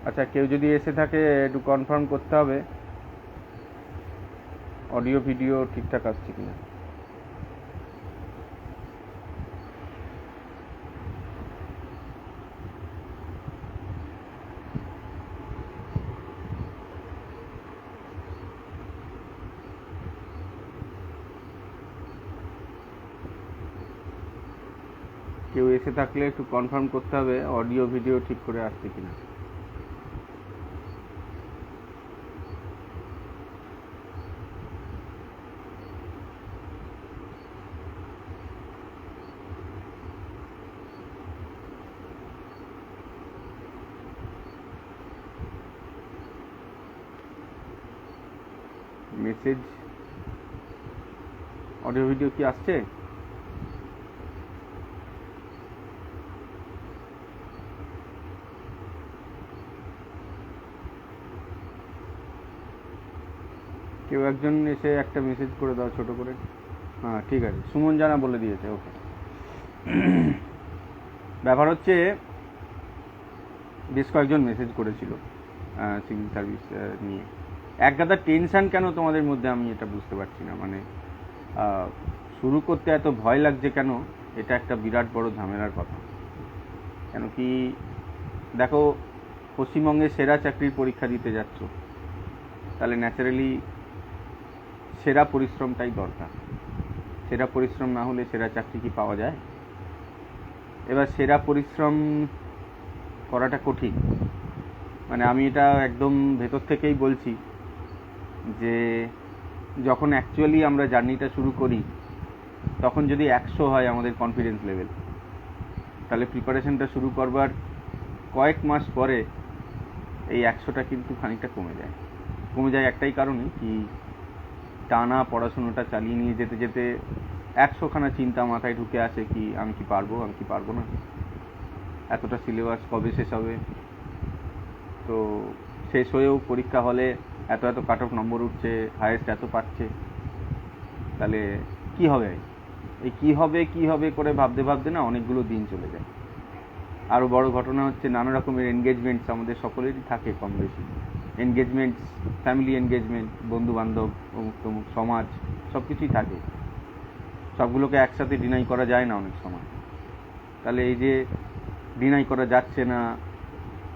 আচ্ছা, কেউ যদি এসে থাকে একটু কনফার্ম করতে হবে অডিও ভিডিও ঠিকঠাক আসছে কিনা। কেউ এসে থাকলে একটু কনফার্ম করতে হবে অডিও ভিডিও ঠিক করে আসছে কিনা। মেসেজ অডিও ভিডিও কি আসছে? কেউ একজন এসে একটা মেসেজ করে দাও ছোট করে। হ্যাঁ ঠিক আছে, সুমন জানা বলে দিয়েছে। ওকে। ব্যাপার হচ্ছে বেশ কয়েকজন মেসেজ করেছিল সিভিল সার্ভিস নিয়ে। এক গাদা টেনশন কেন তোমাদের মধ্যে আমি এটা বুঝতে পারছি না। মানে শুরু করতে এত ভয় লাগছে কেন, এটা একটা বিরাট বড় ঝামেলার কথা। কেন কি দেখো, পশ্চিমবঙ্গে সেরা চাকরির পরীক্ষা দিতে যাচ্ছ, তাহলে ন্যাচারালি সেরা পরিশ্রমটাই দরকার। সেরা পরিশ্রম না হলে সেরা চাকরি কি পাওয়া যায়? এবার সেরা পরিশ্রম করাটা কঠিন। মানে আমি এটা একদম ভেতর থেকেই বলছি যে যখন অ্যাকচুয়ালি আমরা জার্নিটা শুরু করি, তখন যদি 100 হয় আমাদের কনফিডেন্স লেভেল, তাহলে প্রিপারেশনটা শুরু করবার কয়েক মাস পরে এই 100টা কিন্তু খানিকটা কমে যায়। কমে যায় একটাই কারণে কি, টানা পড়াশোনাটা চালিয়ে নিয়ে যেতে যেতে 100খানা চিন্তা মাথায় ঢুকে আসে কি আমি কি পারবো, আমি কি পারবো না, এতটা সিলেবাস কবে শেষ হবে, তো শেষ হয়েও পরীক্ষা হলে এত এত কাট অফ নম্বর উঠছে, হায়েস্ট এত পাচ্ছে, তাহলে কি হবে? এই কি হবে কি হবে করে ভাবতে ভাবতে না অনেকগুলো দিন চলে যায়। আরও বড় ঘটনা হচ্ছে নানা রকমের এনগেজমেন্টস আমাদের সকলেরই থাকে কম বেশি। এনগেজমেন্টস, ফ্যামিলি এনগেজমেন্ট, বন্ধু বান্ধব, অমুক তমুক, সমাজ, সব কিছুই থাকে। সবগুলোকে একসাথে ডিনাই করা যায় না অনেক সময়। তাহলে এই যে ডিনাই করা যাচ্ছে না,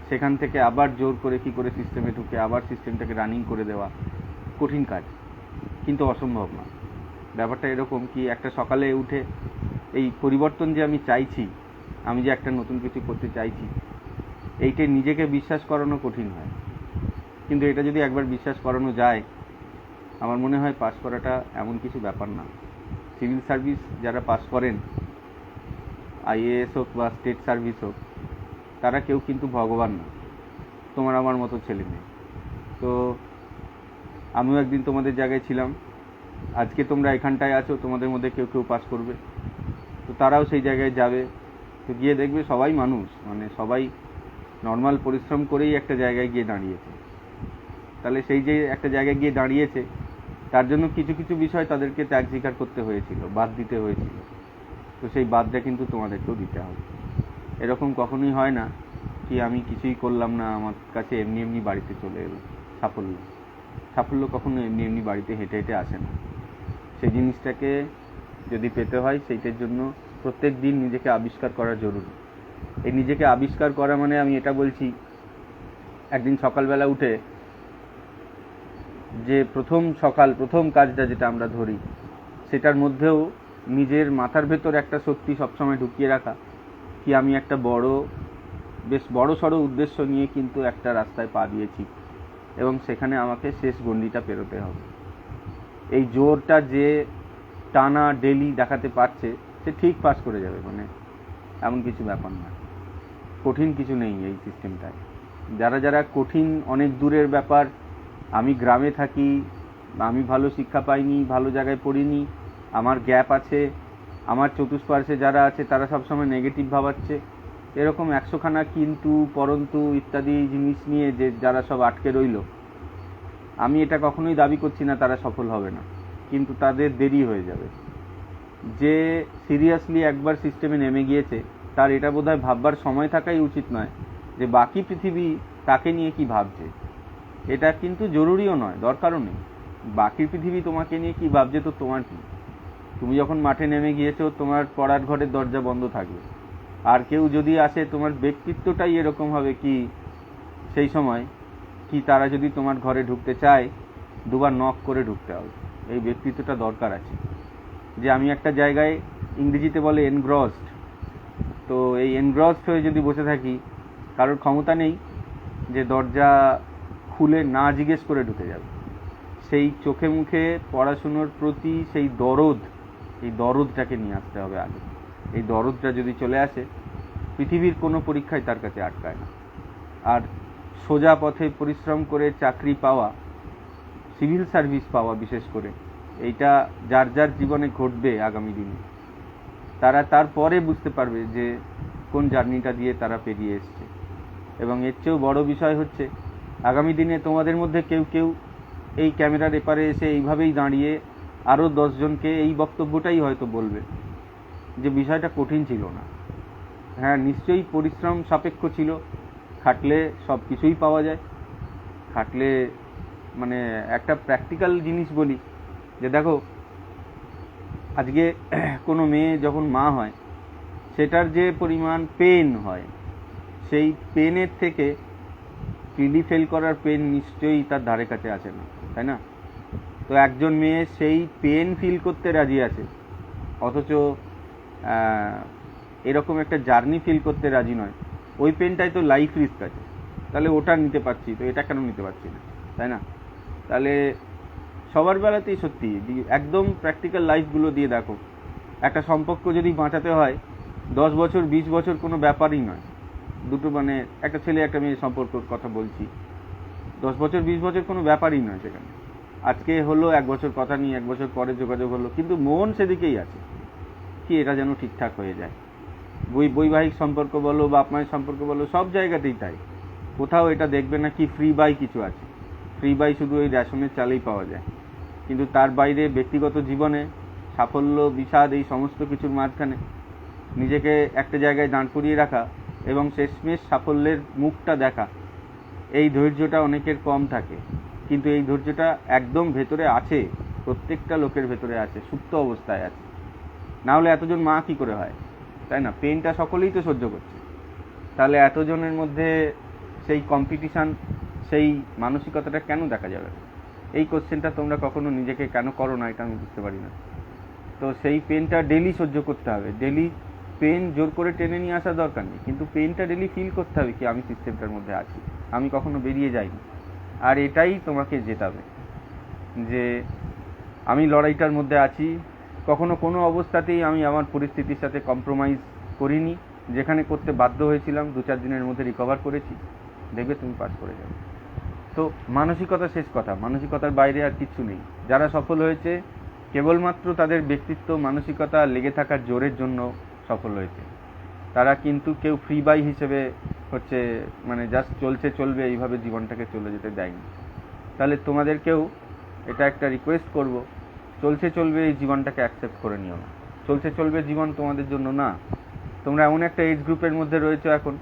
সেখান থেকে আবার জোর করে কি করে সিস্টেমে ঢুকে আবার সিস্টেমটাকে রানিং করে দেওয়া কঠিন কাজ, কিন্তু অসম্ভব না। ব্যাপারটা এরকম কি, একটা সকালে উঠে এই পরিবর্তন যে আমি চাইছি, আমি যে একটা নতুন কিছু করতে চাইছি, এইটাই নিজেকে বিশ্বাস করানো কঠিন হয়। কিন্তু এটা যদি একবার বিশ্বাস করানো যায়, আমার মনে হয় পাস করাটা এমন কিছু ব্যাপার না। সিভিল সার্ভিস যারা পাস করেন, আইএএস হোক বা স্টেট সার্ভিস হোক, তারা কেউ কিন্তু ভগবান না, তোমার আমার মতো ছেলে মেয়ে। তো আমিও একদিন তোমাদের জায়গায় ছিলাম, আজকে তোমরা এখানটায় আছো, তোমাদের মধ্যে কেউ কেউ পাস করবে, তো তারাও সেই জায়গায় যাবে। তো গিয়ে দেখবে সবাই মানুষ, মানে সবাই নর্মাল পরিশ্রম করেই একটা জায়গায় গিয়ে দাঁড়িয়েছে। তাহলে সেই যে একটা জায়গায় গিয়ে দাঁড়িয়েছে, তার জন্য কিছু কিছু বিষয় তাদেরকে ত্যাগ স্বীকার করতে হয়েছিল, বাদ দিতে হয়েছিল। তো সেই বাদটা কিন্তু তোমাদেরকেও দিতে হবে। এরকম কখনোই হয় না কি আমি কিছুই করলাম না, আমার কাছে এমনি এমনি বাড়িতে চলে এলো সাফল্য। সাফল্য কখনো এমনি এমনি বাড়িতে হেঁটে হেঁটে আসে না। সেই জিনিসটাকে যদি পেতে হয়, সেইটার জন্য প্রত্যেক দিন নিজেকে আবিষ্কার করা জরুরি। এই নিজেকে আবিষ্কার করা মানে আমি এটা বলছি, একদিন সকালবেলা উঠে যে প্রথম কাজটা যেটা আমরা ধরি, সেটার মধ্যেও নিজের মাথার ভেতর একটা সত্যি সবসময় ঢুকিয়ে রাখা কি আমি একটা বেশ বড় সড়ো উদ্দেশ্য নিয়ে কিন্তু একটা রাস্তায় পা দিয়েছি, এবং সেখানে আমাকে শেষ গণ্ডিটা পেরোতে হবে। এই জোরটা যে টানা ডেলি দেখাতে পারছে, সে ঠিক পাস করে যাবে। মানে এমন কিছু ব্যাপার না, কঠিন কিছু নেই এই সিস্টেমটায়। যারা যারা কঠিন, অনেক দূরের ব্যাপার, আমি গ্রামে থাকি, আমি ভালো শিক্ষা পাইনি, ভালো জায়গায় পড়িনি, আমার গ্যাপ আছে, আমার চতুষ্পার্শ্বে যারা আছে তারা সবসময় নেগেটিভ ভাবাচ্ছে, এরকম 100খানা কিন্তু পরন্তু ইত্যাদি জিনিস নিয়ে যে যারা সব আটকে রইল, আমি এটা কখনোই দাবি করছি না তারা সফল হবে না, কিন্তু তাদের দেরি হয়ে যাবে। যে সিরিয়াসলি একবার সিস্টেমে নেমে গিয়েছে, তার এটা বোধহয় ভাববার সময় থাকাই উচিত নয় যে বাকি পৃথিবী তাকে নিয়ে কি ভাবছে। এটা কিন্তু জরুরিও নয়, দরকারও নেই। বাকি পৃথিবী তোমাকে নিয়ে কি ভাবছে তো তোমার কি। তুমি যখন মাঠে নেমে গিয়েছো, তোমার পড়ার ঘরের দরজা বন্ধ থাকবে। আর কেউ যদি আসে, তোমার ব্যক্তিত্বটাই এরকম হবে কি সেই সময় কি তারা যদি তোমার ঘরে ঢুকতে চায়, দুবার নক করে ঢুকতে হবে। এই ব্যক্তিত্বটা দরকার আছে, যে আমি একটা জায়গায়, ইংরেজিতে বলে এনগ্রসড, তো এই এনগ্রসড হয়ে যদি বসে থাকি, কারোর ক্ষমতা নেই যে দরজা খুলে না জিজ্ঞেস করে ঢুকে যাবে। সেই চোখে মুখে পড়াশুনোর প্রতি সেই দরদ, এই দরদটাকে নিয়ে আসতে হবে আগে। এই দরদটা যদি চলে আসে, পৃথিবীর কোনো পরীক্ষায় তার কাছে আটকায় না। আর সোজা পথে পরিশ্রম করে চাকরি পাওয়া, সিভিল সার্ভিস পাওয়া বিশেষ করে, এইটা যার যার জীবনে ঘটবে আগামী দিনে, তারা তারপরে বুঝতে পারবে যে কোন জার্নিটা দিয়ে তারা পেরিয়ে এসছে। এবং এর চেয়েও বড় বিষয় হচ্ছে, আগামী দিনে তোমাদের মধ্যে কেউ কেউ এই ক্যামেরার এপারে এসে এইভাবেই দাঁড়িয়ে আরও 10 জনকে এই বক্তব্যটাই হয়তো বলবে যে বিষয়টা কঠিন ছিল না। হ্যাঁ, নিশ্চয়ই পরিশ্রম সাপেক্ষ ছিল, খাটলে সব কিছুই পাওয়া যায়। খাটলে মানে একটা প্র্যাকটিক্যাল জিনিস বলি, যে দেখো আজকে কোনো মেয়ে যখন মা হয়, সেটার যে পরিমাণ পেন হয়, সেই পেনের থেকে কিডনি ফেল করার পেন নিশ্চয়ই তার ধারে কাছে আছে না, তাই না? তো একজন মেয়ে সেই পেন ফিল করতে রাজি আছে, অথচ এরকম একটা জার্নি ফিল করতে রাজি নয়। ওই পেনটাই তো লাইফ রিস্ক আছে, তাহলে ওটা নিতে পারছি, তো এটা কেন নিতে পারছি না, তাই না? তাহলে সবার বেলাতেই সত্যি একদম প্র্যাকটিক্যাল লাইফগুলো দিয়ে দেখো, একটা সম্পর্ক যদি বাঁচাতে হয় 10 বছর 20 বছর কোনো ব্যাপারই নয়। দুটো মানে একটা ছেলে একটা মেয়ের সম্পর্কর কথা বলছি, 10 বছর 20 বছর কোনো ব্যাপারই নয়। সেখানে আজকে হলো 1 বছর কথা নিয়ে 1 বছর পরে যোগাযোগ হলো, কিন্তু মন সেদিকেই আছে কি এটা যেন ঠিকঠাক হয়ে যায়। বৈবাহিক সম্পর্ক বলো, বাপ মায়ের সম্পর্ক বলো, সব জায়গাতেই তাই। কোথাও এটা দেখবে না কি ফ্রি বাই কিছু আছে। ফ্রি বাই শুধু ওই রেশনের চালেই পাওয়া যায়, কিন্তু তার বাইরে ব্যক্তিগত জীবনে সাফল্য, বিষাদ, এই সমস্ত কিছুর মাঝখানে নিজেকে একটা জায়গায় দাঁড় করিয়ে রাখা এবং শেষমেশ সাফল্যের মুখটা দেখা, এই ধৈর্যটা অনেকের কম থাকে। কিন্তু এই ধৈর্যটা একদম ভেতরে আছে, প্রত্যেকটা লোকের ভেতরে আছে, সুপ্ত অবস্থায় আছে। না হলে এতজন মা কি করে হয়, তাই না? পেনটা সকলেই তো সহ্য করছে, তাহলে এতজনের মধ্যে সেই কম্পিটিশান, সেই মানসিকতাটা কেন দেখা যাবে? এই কোশ্চেনটা তোমরা কখনো নিজেকে কেন করো না, এটা আমি বুঝতে পারি না। তো সেই পেনটা ডেলি সহ্য করতে হবে। ডেলি পেন জোর করে টেনে নিয়ে আসার দরকার নেই, কিন্তু পেনটা ডেলি ফিল করতে হবে কি আমি সিস্টেমটার মধ্যে আছি, আমি কখনো বেরিয়ে যাইনি। আর এটাই তোমাকে জেতাবে, যে আমি লড়াইটার মধ্যে আছি। কখনো কোনো অবস্থাতেই আমি আমার পরিস্থিতির সাথে কম্প্রোমাইজ করিনি। যেখানে করতে বাধ্য হয়েছিলাম 2-4 দিনের মধ্যে রিকভার করেছি। দেখবে তুমি পাস করে যাবে। তো মানসিকতা শেষ কথা, মানসিকতার বাইরে আর কিছু নেই। যারা সফল হয়েছে কেবলমাত্র তাদের ব্যক্তিত্ব, মানসিকতা, লেগে থাকার জোরের জন্য সফল হয়েছে। তারা কিন্তু কেউ ফ্রি বাই হিসেবে হচ্ছে মানে জাস্ট চলছে চলবে এইভাবে জীবনটাকে চলে যেতে দেয়নি। তাহলে তোমাদেরকেও এটা একটা রিকোয়েস্ট করব, চলছে চলবে এই জীবনটাকে অ্যাকসেপ্ট করে নিও না। চলছে চলবে জীবন তোমাদের জন্য না। তোমরা এমন একটা এজ গ্রুপের মধ্যে রয়েছো এখন,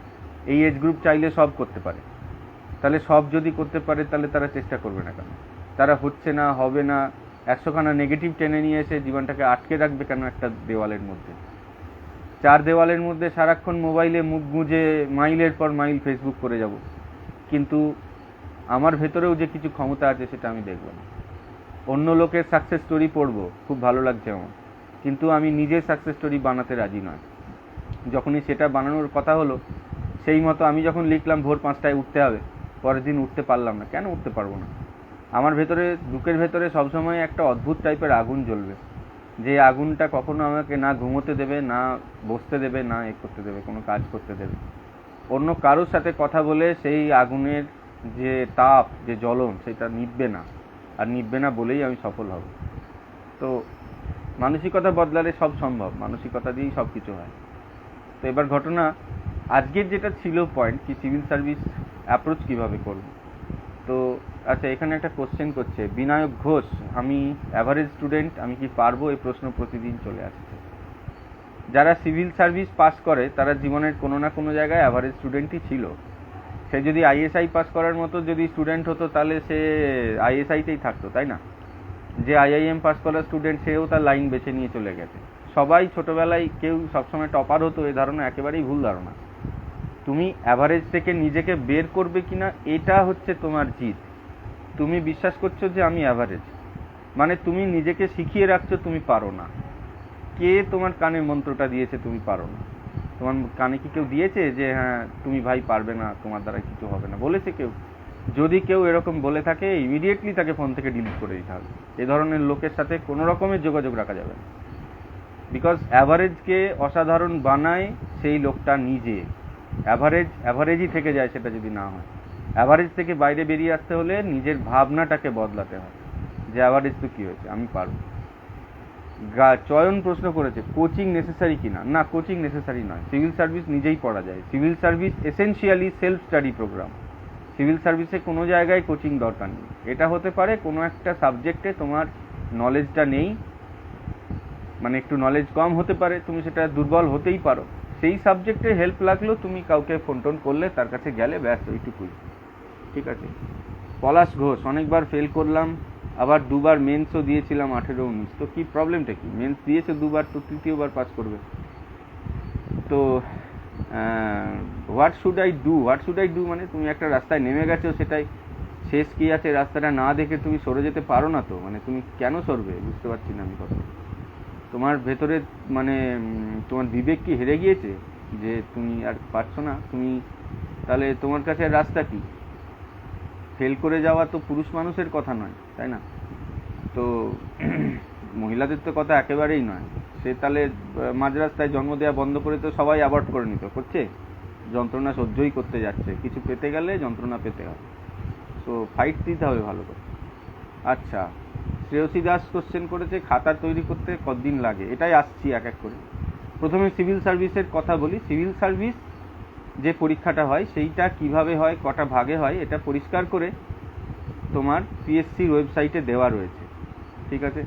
এই এজ গ্রুপ চাইলে সব করতে পারে। তাহলে সব যদি করতে পারে, তাহলে তারা চেষ্টা করবে না কেন? তারা হচ্ছে না, হবে না, 100খানা নেগেটিভ টেনে নিয়ে এসে জীবনটাকে আটকে রাখবে কেন একটা দেওয়ালের মধ্যে? 4 দেওয়ালের মধ্যে সারাক্ষণ মোবাইলে মুখ গুঁজে মাইলের পর মাইল ফেসবুক করে যাব, কিন্তু আমার ভেতরেও যে কিছু ক্ষমতা আছে সেটা আমি দেখব না। অন্য লোকের সাকসেস স্টোরি পড়বো, খুব ভালো লাগছে আমার, কিন্তু আমি নিজের সাকসেস স্টোরি বানাতে রাজি নয়। যখনই সেটা বানানোর কথা হলো, সেই মতো আমি যখন লিখলাম ভোর 5টায় উঠতে হবে, পরের দিন উঠতে পারলাম না। কেন উঠতে পারবো না? আমার ভেতরে, বুকের ভেতরে সবসময় একটা অদ্ভুত টাইপের আগুন জ্বলবে, যে আগুনটা কখনো আমাকে না ঘুমোতে দেবে, না বসতে দেবে, না করতে দেবে, কোনো কাজ করতে দেবে। অন্য কারোর সাথে কথা বলে সেই আগুনের যে তাপ, যে জ্বলন, সেটা নিভবে না। আর নিভবে না বলেই আমি সফল হব। তো মানসিকতা বদলালে সব সম্ভব, মানসিকতা দিয়েই সব কিছু হয়। তো এবার ঘটনা, আজকের যেটা ছিল পয়েন্ট, কি সিভিল সার্ভিস অ্যাপ্রোচ কিভাবে করব। তো আচ্ছা, এখানে একটা কোশ্চেন করছে বিনায়ক ঘোষ, আমি অ্যাভারেজ স্টুডেন্ট, আমি কি পারবো? এই প্রশ্ন প্রতিদিন চলে আসছে। যারা সিভিল সার্ভিস পাস করে তারা জীবনের কোনো না কোনো জায়গায় অ্যাভারেজ স্টুডেন্টই ছিল। সে যদি আইএসআই পাস করার মতো যদি স্টুডেন্ট হতো তাহলে সে আইএসআইতেই থাকতো, তাই না? যে আইআইএম পাস করা স্টুডেন্ট সেও তার লাইন বেছে নিয়ে চলে গেছে। সবাই ছোটবেলায় কেউ সবসময় টপার হতো, এই ধারণা একেবারেই ভুল ধারণা। তুমি অ্যাভারেজ থেকে নিজেকে বের করবে কিনা এটা হচ্ছে তোমার জিত। তুমি বিশ্বাস করছো যে আমি অ্যাভারেজ, মানে তুমি নিজেকে শিখিয়ে রাখছো তুমি পারো না। কে তোমার কানে মন্ত্রটা দিয়েছে তুমি পারো না? তোমার কানে কি কেউ দিয়েছে যে হ্যাঁ তুমি ভাই পারবে না, তোমার দ্বারা কিছু হবে না? বলেছে কেউ? যদি কেউ এরকম বলে থাকে ইমিডিয়েটলি তাকে ফোন থেকে ডিলিট করে দিতে হবে। এ ধরনের লোকের সাথে কোনো রকমের যোগাযোগ রাখা যাবে না। বিকজ অ্যাভারেজকে অসাধারণ বানায় সেই লোকটা নিজে। অ্যাভারেজই থেকে যায় সেটা যদি না হয়। অ্যাভারেজ থেকে বাইরে বেরিয়ে আসতে হলে নিজের ভাবনাটাকে বদলাতে হয় যে অ্যাভারেজ তো কী হয়েছে, আমি পারব। চয়ন প্রশ্ন করেছে কোচিং নেসেসারি কিনা। না, কোচিং নেসেসারি নয়। সিভিল সার্ভিস নিজেই পড়া যায়। Civil service essentially self study programme. Civil সার্ভিসে কোনো জায়গায় কোচিং দরকার নেই। এটা হতে পারে কোনো একটা সাবজেক্টে তোমার নলেজটা নেই, মানে একটু নলেজ কম হতে পারে, তুমি সেটা দুর্বল হতেই পারো। সেই সাবজেক্টে হেল্প লাগলো, তুমি কাউকে ফোন টোন করলে, তার কাছে গেলে, ব্যাস ওইটুকুই। ঠিক আছে। পলাশ ঘোষ, অনেকবার ফেল করলাম, আবার দুবার মেন্সও দিয়েছিলাম 18-19। তো কি প্রবলেমটা কি? মেন্স দিয়েছে দুবার, তো তৃতীয়বার পাস করবে। তো হোয়াট শুড আই ডু মানে তুমি একটা রাস্তায় নেমে গেছো, সেটাই শেষ কি আছে রাস্তাটা না দেখে তুমি সরে যেতে পারো না তো? মানে তুমি কেন সরবে? বুঝতে পারছি না আমি কথা। তোমার ভেতরে মানে তোমার বিবেক কি হেরে গিয়েছে যে তুমি আর পারছো না? তুমি তাহলে তোমার কাছে রাস্তা কি? ফেল করে যাওয়া তো পুরুষ মানুষের কথা নয়, তাই না? তো মহিলাদের তো কথা একেবারেই নয়। সে তাহলে মাঝ রাস্তায় জন্ম দেওয়া বন্ধ করে তো সবাই অ্যাভয়েড করে নিত, করছে, যন্ত্রণা সহ্যই করতে যাচ্ছে। কিছু পেতে গেলে যন্ত্রণা পেতে হবে, তো ফাইট দিতে হবে ভালো করে। আচ্ছা, শ্রেয়সী দাস কোশ্চেন করেছে খাতা তৈরি করতে কতদিন লাগে। এটাই আসছি এক এক করে। প্রথমে সিভিল সার্ভিসের কথা বলি। সিভিল সার্ভিস যে পরীক্ষাটা হয় সেইটা কিভাবে হয়, কটা ভাগে হয়, এটা পরিষ্কার করে তোমার পিএসসির ওয়েবসাইটে দেওয়া রয়েছে। ঠিক আছে।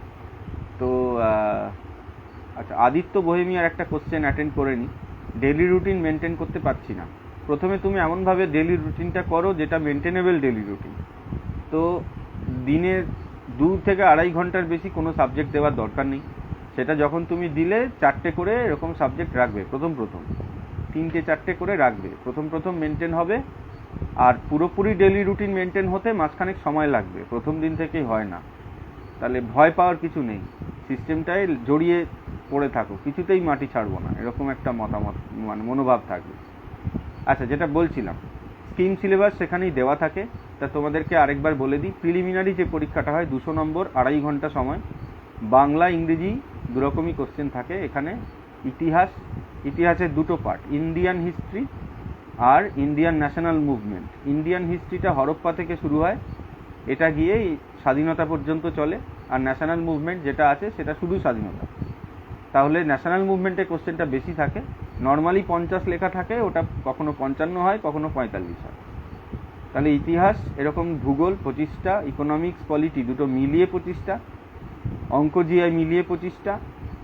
তো আচ্ছা, আদিত্য বোহেমিয়ার একটা কোশ্চেন অ্যাটেন্ড করে নি। ডেলি রুটিন মেনটেন করতে পারছি না। প্রথমে তুমি এমনভাবে ডেলি রুটিনটা করো যেটা মেনটেনেবল ডেলি রুটিন। তো দিনে 2 থেকে 2.5 ঘন্টার বেশি কোনো সাবজেক্ট দেওয়ার দরকার নেই। সেটা যখন তুমি দিলে 4টে করে এরকম সাবজেক্ট রাখবে। প্রথম 3টে 4টে করে রাখবে। প্রথম মেনটেন হবে। আর পুরোপুরি ডেলি রুটিন মেনটেন হতে মাঝখানে সময় লাগবে, প্রথম দিন থেকেই হয় না। তাহলে ভয় পাওয়ার কিছু নেই, সিস্টেমটাই জড়িয়ে পড়ে থাকো, কিছুতেই মাটি ছাড়বো না, এরকম একটা মতামত মানে মনোভাব থাকবে। আচ্ছা, যেটা বলছিলাম, স্কিম সিলেবাস সেখানেই দেওয়া থাকে। তা তোমাদেরকে আরেকবার বলে দিই, প্রিলিমিনারি যে পরীক্ষাটা হয় 200 নম্বর, 2.5 ঘন্টা সময়, বাংলা ইংরেজি দুরকমই কোশ্চেন থাকে এখানে। ইতিহাসের 2টো পার্ট, ইন্ডিয়ান হিস্ট্রি আর ইন্ডিয়ান ন্যাশনাল মুভমেন্ট। ইন্ডিয়ান হিস্ট্রিটা হরপ্পা থেকে শুরু হয়, এটা গিয়ে স্বাধীনতা পর্যন্ত চলে। আর ন্যাশনাল মুভমেন্ট যেটা আছে সেটা শুধু স্বাধীনতা। তাহলে ন্যাশনাল মুভমেন্টে কোশ্চেনটা বেশি থাকে। নর্মালি 50 লেখা থাকে, ওটা কখনো 55 হয়, কখনো 45 হয়। তাহলে ইতিহাস এরকম, ভূগোল 25টা, ইকোনমিক্স পলিটি দুটো মিলিয়ে 25টা, অঙ্ক জিআই মিলিয়ে 25টা,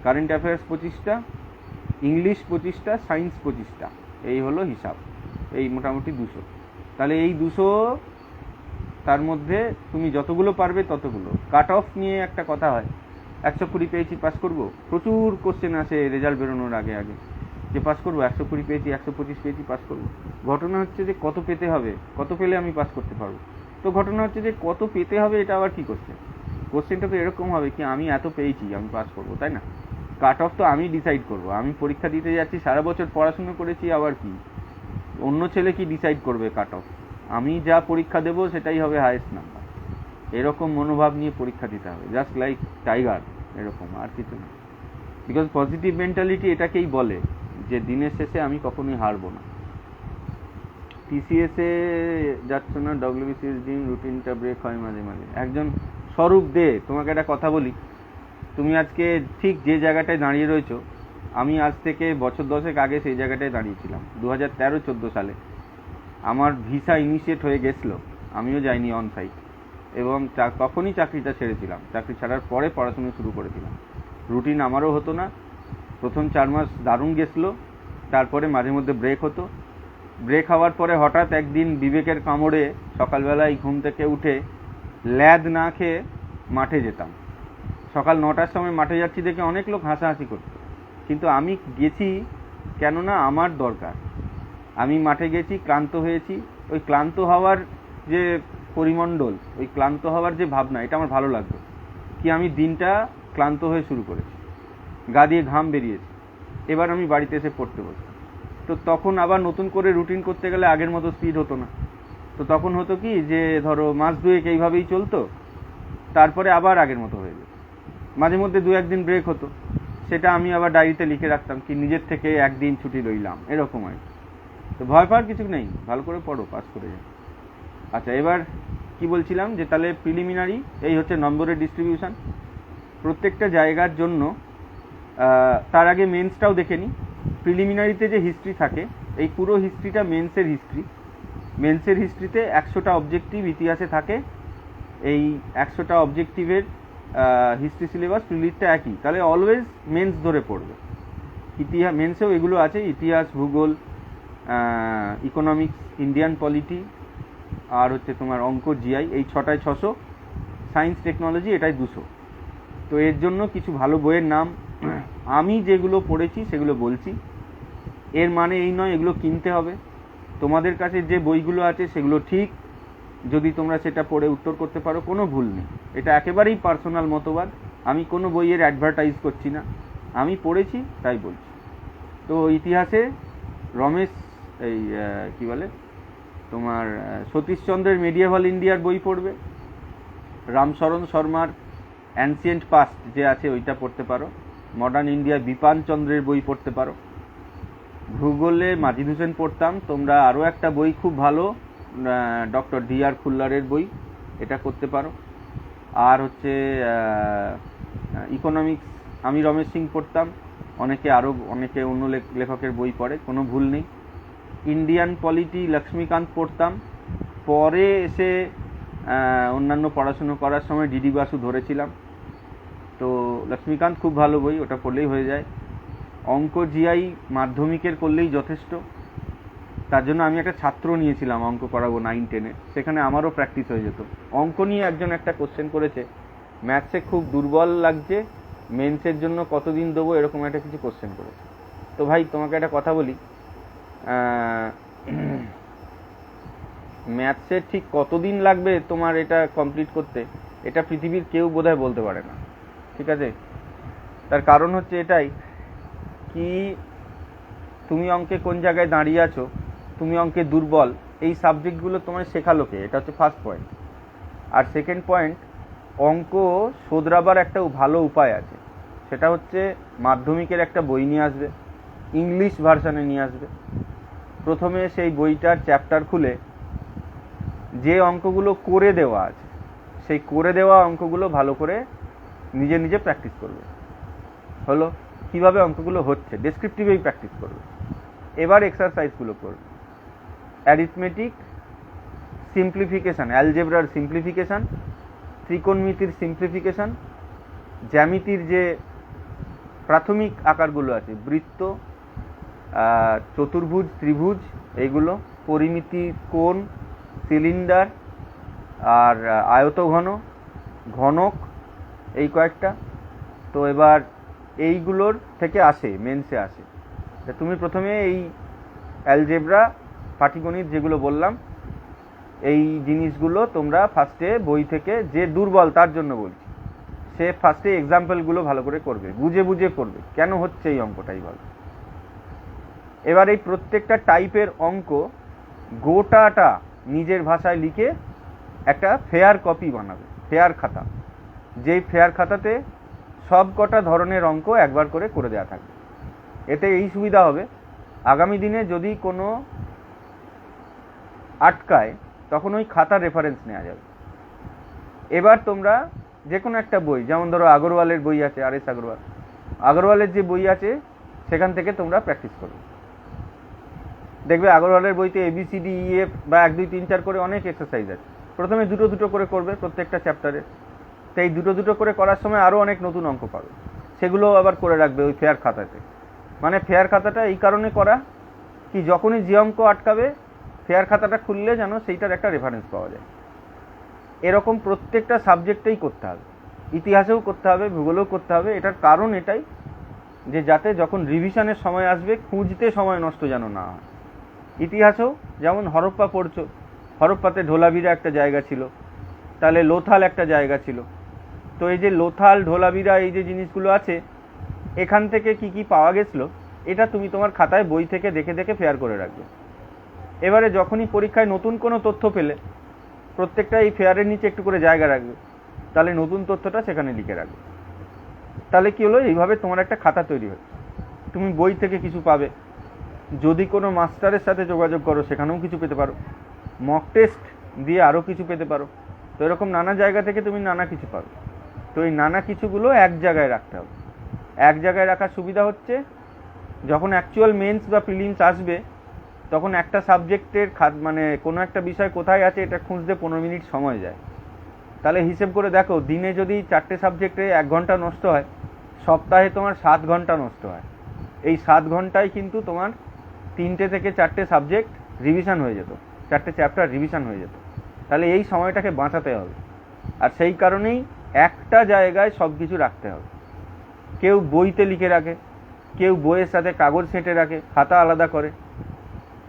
কারেন্ট অ্যাফেয়ার্স 25টা, ইংলিশ 25টা, সায়েন্স 25টা। এই হলো হিসাব, এই মোটামুটি 200। তাহলে এই 200, তার মধ্যে তুমি যতগুলো পারবে ততগুলো। কাট অফ নিয়ে একটা কথা হয়, 120 পেয়েছি পাস করব। প্রচুর কোশ্চেন আসে রেজাল্ট বেরোনোর আগে যে পাস করবো, 120 পেয়েছি, 125 পেয়েছি, পাস করবো। ঘটনা হচ্ছে যে কত পেতে হবে, কত পেলে আমি পাস করতে পারবো। তো ঘটনা হচ্ছে যে কত পেতে হবে এটা আবার কি করছে, কোশ্চেনটা তো এরকম হবে কি আমি এত পেয়েছি আমি পাস করবো, তাই না? কাট অফ তো আমি ডিসাইড করবো। আমি পরীক্ষা দিতে যাচ্ছি, সারা বছর পড়াশুনো করেছি, আবার কি অন্য ছেলে কি ডিসাইড করবে কাট অফ? আমি যা পরীক্ষা দেবো সেটাই হবে হায়েস্ট নাম্বার। এরকম মনোভাব নিয়ে পরীক্ষা দিতে হবে, জাস্ট লাইক টাইগার, এরকম, আর কিছু না। বিকজ পজিটিভ মেন্টালিটি এটাকেই বলে যে দিনের শেষে আমি কখনোই হারবো না। টিসিএসে যাচ্ছ না, ডব্লিউবিসিএস দিন রুটিনটা ব্রেক হয় মাঝে মাঝে। একজন স্বরূপ দে, তোমাকে একটা কথা বলি, তুমি আজকে ঠিক যে জায়গাটায় দাঁড়িয়ে রয়েছো, আমি আজ থেকে বছর 10 আগে সেই জায়গাটায় দাঁড়িয়েছিলাম 2013-14 সালে। আমার ভিসা ইনিশিয়েট হয়ে গেছিলো, আমিও যাইনি অন সাইট, এবং তখনই চাকরিটা ছেড়েছিলাম। চাকরি ছাড়ার পরে পড়াশুনো শুরু করেছিলাম। রুটিন আমারও হতো না। প্রথম 4 মাস দারুণ গেছিলো, তারপরে মাঝে মধ্যে ব্রেক হতো। ব্রেক হওয়ার পরে হঠাৎ একদিন বিবেকের কামড়ে সকালবেলায় ঘুম থেকে উঠে ল্যাদ না খেয়ে মাঠে যেতাম। সকাল 9টার সময় মাঠে যাচ্ছি দেখে অনেক লোক হাসাহাসি করত, কিন্তু আমি গেছি কেননা আমার দরকার। আমি মাঠে গেছি, ক্লান্ত হয়েছি, ওই ক্লান্ত হওয়ার যে পরিমণ্ডল, ওই ক্লান্ত হওয়ার যে ভাবনা, এটা আমার ভালো লাগতো। কি আমি দিনটা ক্লান্ত হয়ে শুরু করেছি, গা দিয়ে ঘাম বেরিয়েছে, এবার আমি বাড়িতে এসে পড়তে বসতাম। তো তখন আবার নতুন করে রুটিন করতে গেলে আগের মতো স্পিড হতো না। তো তখন হতো কি যে ধরো মাস দুয়েক এইভাবেই চলতো, তারপরে আবার আগের মতো হয়ে যেত। মাঝে মধ্যে 2-1 দিন ব্রেক হতো, সেটা আমি আবার ডায়েরিতে লিখে রাখতাম কি নিজের থেকে একদিন ছুটি রইলাম, এরকম আর। তো ভয় পাওয়ার কিছু নেই, ভালো করে পড়ো, পাস করে যাও। আচ্ছা, এবার কি বলছিলাম যে তাহলে প্রিলিমিনারি এই হচ্ছে নম্বরের ডিস্ট্রিবিউশন প্রত্যেকটা জায়গার জন্য। তার আগে মেন্সটাও দেখে নিই। প্রিলিমিনারিতে যে হিস্ট্রি থাকে, এই পুরো হিস্ট্রিটা মেন্সের হিস্ট্রি। মেন্সের হিস্ট্রিতে 100টা অবজেক্টিভ ইতিহাসে থাকে। এই 100টা অবজেক্টিভের হিস্ট্রি সিলেবাস প্রিলিটটা একই, তাহলে অলওয়েজ মেন্স ধরে পড়বে। ইতিহাস মেন্সেও এগুলো আছে, ইতিহাস, ভূগোল, ইকোনমিক্স, ইন্ডিয়ান পলিটি, আর হচ্ছে তোমার অঙ্ক, জিআই, এই 6টায় 600, সায়েন্স টেকনোলজি এটাই 200। তো এর জন্য কিছু ভালো বইয়ের নাম আমি যেগুলো পড়েছি সেগুলো বলছি। এর মানে এই নয় এগুলো কিনতে হবে। তোমাদের কাছে যে বইগুলো আছে সেগুলো ঠিক, যদি তোমরা সেটা পড়ে উত্তর করতে পারো কোনো ভুল নেই। এটা একেবারেই পার্সোনাল মতবাদ, আমি কোনো বইয়ের অ্যাডভার্টাইজ করছি না, আমি পড়েছি তাই বলছি। তো ইতিহাসে রমেশ এই কি বলে তোমার সতীশচন্দ্রের মেডিয়েভাল ইন্ডিয়ার বই পড়বে, রামশরণ শর্মার অ্যানসিয়েন্ট পাস্ট যে আছে ওইটা পড়তে পারো, মডার্ন ইন্ডিয়া বিপান চন্দ্রের বই পড়তে পারো। ভূগোলে মাজিদ হোসেন পড়তাম, তোমরা আরও একটা বই খুব ভালো ডক্টর ডি.আর. খুল্লারের বই, এটা করতে পারো। আর হচ্ছে ইকোনমিক্স আমি রমেশ সিং পড়তাম, অনেকে অন্য লেখকের বই পড়ে, কোনো ভুল নেই। ইন্ডিয়ান পলিটি লক্ষ্মীকান্ত পড়তাম, পরে এসে অন্যান্য পড়াশুনো করার সময় ডিডি বাসু ধরেছিলাম। তো লক্ষ্মীকান্ত খুব ভালো বই, ওটা পড়লেই হয়ে যায়। অঙ্ক, জিআই মাধ্যমিকের করলেই যথেষ্ট। তার জন্য আমি একটা ছাত্র নিয়েছিলাম অঙ্ক করাবো 9-10-এ, সেখানে আমারও প্র্যাকটিস হয়ে যেত। অঙ্ক নিয়ে একজন একটা কোশ্চেন করেছে, ম্যাথসে খুব দুর্বল লাগছে, মেন্সের জন্য কতদিন দেবো, এরকম একটা কিছু কোশ্চেন করেছে। তো ভাই তোমাকে একটা কথা বলি, ম্যাথসে ঠিক কতদিন লাগবে তোমার এটা কমপ্লিট করতে, এটা পৃথিবীর কেউ বোধহয় বলতে পারে না, ঠিক আছে? তার কারণ হচ্ছে এটাই কি, তুমি অঙ্কে কোন জায়গায় দাঁড়িয়ে আছো, তুমি অঙ্কে দুর্বল, এই সাবজেক্টগুলো তোমায় শেখালো কে, এটা হচ্ছে ফার্স্ট পয়েন্ট। আর সেকেন্ড পয়েন্ট, অঙ্ক শোধরাবার একটা ভালো উপায় আছে, সেটা হচ্ছে মাধ্যমিকের একটা বই নিয়ে আসবে, ইংলিশ ভার্সানে নিয়ে আসবে। প্রথমে সেই বইটার চ্যাপ্টার খুলে যে অঙ্কগুলো করে দেওয়া আছে, সেই করে দেওয়া অঙ্কগুলো ভালো করে নিজে নিজে প্র্যাকটিস করবে। হলো কিভাবে অঙ্কগুলো হচ্ছে, ডেসক্রিপটিভেই প্র্যাকটিস করবে। এবার এক্সারসাইজগুলো করবে, অ্যারিথমেটিক, সিম্পলিফিকেশান, অ্যালজেব্রার সিম্পলিফিকেশান, ত্রিকোণমিতির সিম্পলিফিকেশান, জ্যামিতির যে প্রাথমিক আকারগুলো আছে, বৃত্ত, চতুর্ভুজ, ত্রিভুজ, এইগুলো, পরিমিতি, কোণ, সিলিন্ডার, আর আয়তঘন, ঘনক, এই কয়েকটা। তো এবার এইগুলোর থেকে আসে, মেন্সে আসে। তুমি প্রথমে এই অ্যালজেব্রা, পাটিগণিত যেগুলো বললাম, এই জিনিসগুলো তোমরা ফার্স্টে বই থেকে, যে দুর্বল তার জন্য বলছি, সে ফার্স্টে এক্সাম্পলগুলো ভালো করে করবে, বুঝে বুঝে করবে কেন হচ্ছে এই অঙ্কটাই ভালো। এবার এই প্রত্যেকটা টাইপের অঙ্ক গোটাটা নিজের ভাষায় লিখে একটা ফেয়ার কপি বানাবে, ফেয়ার খাতা, যেই ফেয়ার খাতাতে সব কটা ধরনের অঙ্ক একবার করে দেওয়া থাকবে। এতে এই সুবিধা হবে, আগামী দিনে যদি কোনো আটকায় তখন ওই খাতার রেফারেন্স নেওয়া যাবে। এবার তোমরা যে কোনো একটা বই, যেমন ধরো আগরওয়ালের বই আছে, আর এস আগরওয়ালের যে বই আছে সেখান থেকে তোমরা প্র্যাকটিস করবে। দেখবে আগরওয়ালের বইতে ABCD EF বা 1 2 3 4 করে অনেক এক্সারসাইজ আছে। প্রথমে দুটো করে করবে প্রত্যেকটা চ্যাপ্টারে, তো এই দুটো করে করার সময় আরও অনেক নতুন অঙ্ক পাবে, সেগুলো আবার করে রাখবে ওই ফেয়ার খাতাতে। মানে ফেয়ার খাতাটা এই কারণে করা কি যখনই যে অঙ্ক আটকাবে ফেয়ার খাতাটা খুললে যেন সেইটার একটা রেফারেন্স পাওয়া যায়। এরকম প্রত্যেকটা সাবজেক্টেই করতে হবে, ইতিহাসেও করতে হবে, ভূগোলেও করতে হবে। এটার কারণ এটাই যে যাতে যখন রিভিশনের সময় আসবে খুঁজতে সময় নষ্ট যেন না হয়। ইতিহাসেও যেমন হরপ্পা পড়ছো, হরপ্পাতে ঢোলাভিরা একটা জায়গা ছিল, তাহলে লোথাল একটা জায়গা ছিল। তো এই যে লোথাল, ঢোলাভিরা, এই যে জিনিসগুলো আছে, এখান থেকে কি কি পাওয়া গেছিলো এটা তুমি তোমার খাতায় বই থেকে দেখে দেখে ফেয়ার করে রাখবে। এবারে যখনই পরীক্ষায় নতুন কোনো তথ্য পেলে প্রত্যেকটা এই ফেয়ারের নিচে একটু করে জায়গা রাখবে, তাহলে নতুন তথ্যটা সেখানে লিখে রাখবে। তাহলে কি হলো, এইভাবে তোমার একটা খাতা তৈরি হচ্ছে। তুমি বই থেকে কিছু পাবে, যদি কোনো মাস্টারের সাথে যোগাযোগ করো সেখানেও কিছু পেতে পারো, মক টেস্ট দিয়ে আরও কিছু পেতে পারো। তো এরকম নানা জায়গা থেকে তুমি নানা কিছু পাবে। তো এই নানা কিছুগুলো এক জায়গায় রাখতে হবে। এক জায়গায় রাখার সুবিধা হচ্ছে যখন অ্যাকচুয়াল মেন্স বা প্রিলিমস আসবে তখন একটা সাবজেক্টের মানে কোনো একটা বিষয় কোথায় আছে এটা খুঁজতে 15 মিনিট সময় যায়। তাহলে হিসেব করে দেখো, দিনে যদি 4টে সাবজেক্টে 1 ঘন্টা নষ্ট হয়, সপ্তাহে তোমার 7 ঘন্টা নষ্ট হয়। এই 7 ঘন্টায় কিন্তু তোমার 3টে থেকে 4টে সাবজেক্ট রিভিশন হয়ে যেত, 4টে চ্যাপ্টার রিভিশন হয়ে যেত। তাহলে এই সময়টাকে বাঁচাতে হবে। আর সেই কারণেই একটা জায়গায় সব কিছু রাখতে হবে। কেউ বইতে লিখে রাখে, কেউ বইয়ের সাথে কাগজ ছেঁটে রাখে, খাতা আলাদা করে,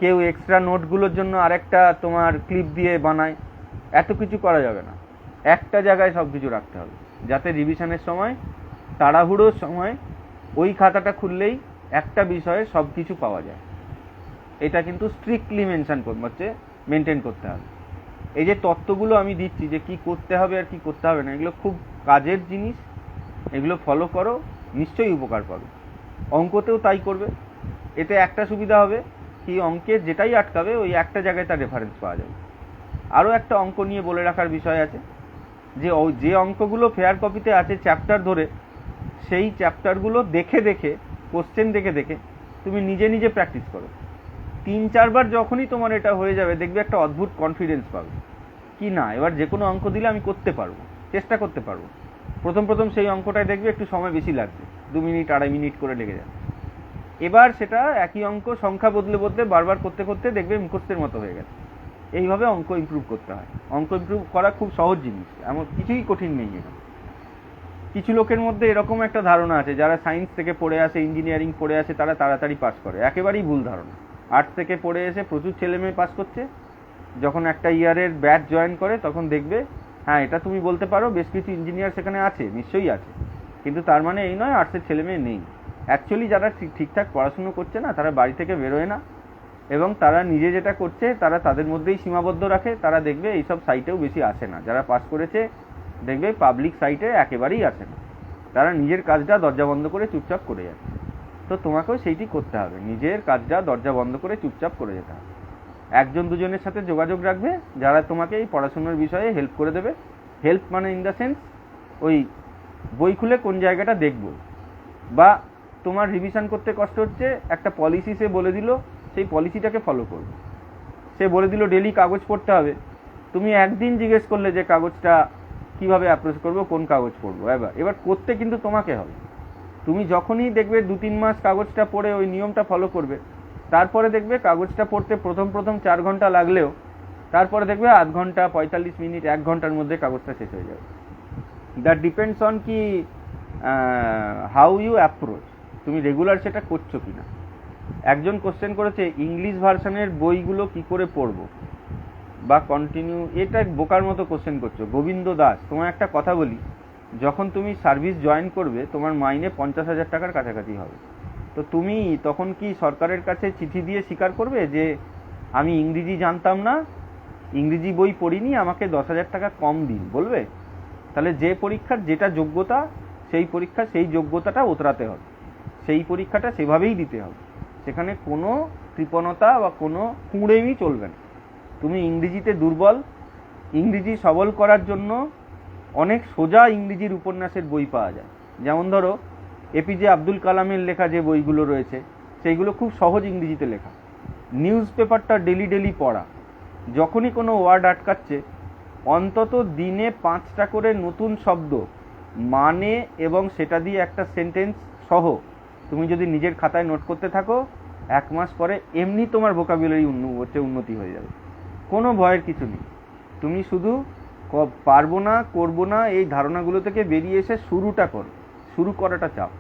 কেউ এক্সট্রা নোটগুলোর জন্য আরেকটা তোমার ক্লিপ দিয়ে বানায়। এত কিছু করা যাবে না, একটা জায়গায় সব কিছু রাখতে হবে যাতে রিভিশনের সময়, তাড়াহুড়োর সময় ওই খাতাটা খুললেই একটা বিষয়ে সব কিছু পাওয়া যায়। এটা কিন্তু স্ট্রিক্টলি মেনটেন করতে হবে। এই যে তত্ত্বগুলো আমি দিচ্ছি যে কি করতে হবে আর কি করতে হবে না, এগুলো খুব কাজের জিনিস, এগুলো ফলো করো, নিশ্চয়ই উপকার পাবে। অঙ্কতেও তাই করবে। এতে একটা সুবিধা হবে কি, অঙ্কে যেটাই আটকাবে ওই একটা জায়গায় তার রেফারেন্স পাওয়া যাবে। আরও একটা অঙ্ক নিয়ে বলে রাখার বিষয় আছে যে যে অঙ্কগুলো ফেয়ার কপিতে আছে চ্যাপ্টার ধরে, সেই চ্যাপ্টারগুলো দেখে দেখে, কোশ্চেন দেখে দেখে তুমি নিজে নিজে প্র্যাকটিস করো। 3-4 বার যখনই তোমার এটা হয়ে যাবে দেখবে একটা অদ্ভুত কনফিডেন্স পাবে কি না এবার যে কোনো অঙ্ক দিলে আমি করতে পারবো, চেষ্টা করতে পারবো। প্রথম সেই অঙ্কটায় দেখবে একটু সময় বেশি লাগবে, 2 মিনিট 2.5 মিনিট করে লেগে যাবে। এবার সেটা একই অঙ্ক সংখ্যা বদলে বদলে বারবার করতে করতে দেখবে মুখস্থের মতো হয়ে গেছে। এইভাবে অঙ্ক ইমপ্রুভ করতে হয়। অঙ্ক ইমপ্রুভ করা খুব সহজ জিনিস, এমন কিছুই কঠিন নেই এটা। কিছু লোকের মধ্যে এরকম একটা ধারণা আছে, যারা সায়েন্স থেকে পড়ে আসে, ইঞ্জিনিয়ারিং পড়ে আসে, তারা তাড়াতাড়ি পাস করে। একেবারেই ভুল ধারণা। আর্টস থেকে পড়ে এসে প্রচুর ছেলে মেয়ে পাস করছে। যখন একটা ইয়ারের ব্যাচ জয়েন করে তখন দেখবে, হ্যাঁ এটা তুমি বলতে পারো বেশ কিছু ইঞ্জিনিয়ার সেখানে আছে, নিশ্চয়ই আছে, কিন্তু তার মানে এই নয় আর্টসের ছেলে মেয়ে নেই। অ্যাকচুয়ালি যারা ঠিকঠাক পড়াশুনো করছে না, তারা বাড়ি থেকে বেরোয় না, এবং তারা নিজে যেটা করছে তারা তাদের মধ্যেই সীমাবদ্ধ রাখে। তারা দেখবে এইসব সাইটেও বেশি আসে না। যারা পাস করেছে দেখবে পাবলিক সাইটে একেবারেই আসে না। তারা নিজের কাজটা দরজা বন্ধ করে চুপচাপ করে যাচ্ছে। তো তোমাকেও সেইটি করতে হবে, নিজের কাজটা দরজা বন্ধ করে চুপচাপ করে যেতে হবে। 1-2জনের সাথে যোগাযোগ রাখবে যারা তোমাকে এই পড়াশোনার বিষয়ে হেল্প করে দেবে। হেল্প মানে ইন দ্য সেন্স ওই বই খুলে কোন জায়গাটা দেখবো, বা তোমার রিভিশন করতে কষ্ট হচ্ছে, একটা পলিসি সে বলে দিল, সেই পলিসিটাকে ফলো করবে। সে বলে দিল ডেলি কাগজ পড়তে হবে, তুমি একদিন জিজ্ঞেস করলে যে কাগজটা কিভাবে অ্যাপ্রোচ করবো, কোন কাগজ পড়বো। এবার করতে কিন্তু তোমাকে হবে। তুমি যখনই দেখবে 2-3 মাস কাগজটা পড়ে ওই নিয়মটা ফলো করবে, তারপরে দেখবে কাগজটা পড়তে প্রথম 4 ঘন্টা লাগলেও তারপরে দেখবে আধ ঘন্টা, 45 মিনিট, 1 ঘন্টার মধ্যে কাগজটা শেষ হয়ে যাবে। দ্যাট ডিপেন্ডস অন কি হাউ ইউ অ্যাপ্রোচ, তুমি রেগুলার সেটা করছো কিনা। একজন কোশ্চেন করেছে ইংলিশ ভার্সনের বইগুলো কি করে পড়বো বা কন্টিনিউ, এটা বোকার মতো কোশ্চেন করছো। গোবিন্দ দাস, তোমার একটা কথা বলি, যখন তুমি সার্ভিস জয়েন করবে তোমার মাইনে 50,000 টাকার কাছাকাছি হবে। তো তুমি তখন কি সরকারের কাছে চিঠি দিয়ে স্বীকার করবে যে আমি ইংরেজি জানতাম না, ইংরেজি বই পড়িনি, আমাকে 10,000 টাকা কম দিন, বলবে? তাহলে যে পরীক্ষার যেটা যোগ্যতা, সেই পরীক্ষা সেই যোগ্যতাটা উতরাতে হবে, সেই পরীক্ষাটা সেভাবেই দিতে হবে। সেখানে কোনো কৃপণতা বা কোনো কুঁড়েমি চলবে না। তুমি ইংরেজিতে দুর্বল, ইংরেজি সবল করার জন্য অনেক সোজা ইংরেজির উপন্যাসের বই পাওয়া যায়। যেমন ধরো এপিজে আব্দুল কালামের লেখা যে বইগুলো রয়েছে সেইগুলো খুব সহজ ইংরেজিতে লেখা। নিউজ পেপারটা ডেলি পড়া, যখনই কোনো ওয়ার্ড আটকাচ্ছে অন্তত দিনে 5টা করে নতুন শব্দ মানে এবং সেটা দিয়ে একটা সেন্টেন্স সহ তুমি যদি নিজের খাতায় নোট করতে থাকো, 1 মাস পরে এমনি তোমার ভোকাবুলারি উন্নতি হয়ে যাবে, কোনো ভয়ের কিছু নেই। তুমি শুধু পারবো না, করবো না, এই ধারণাগুলো থেকে বেরিয়ে এসে শুরুটা করো, শুরু করাটা চাও।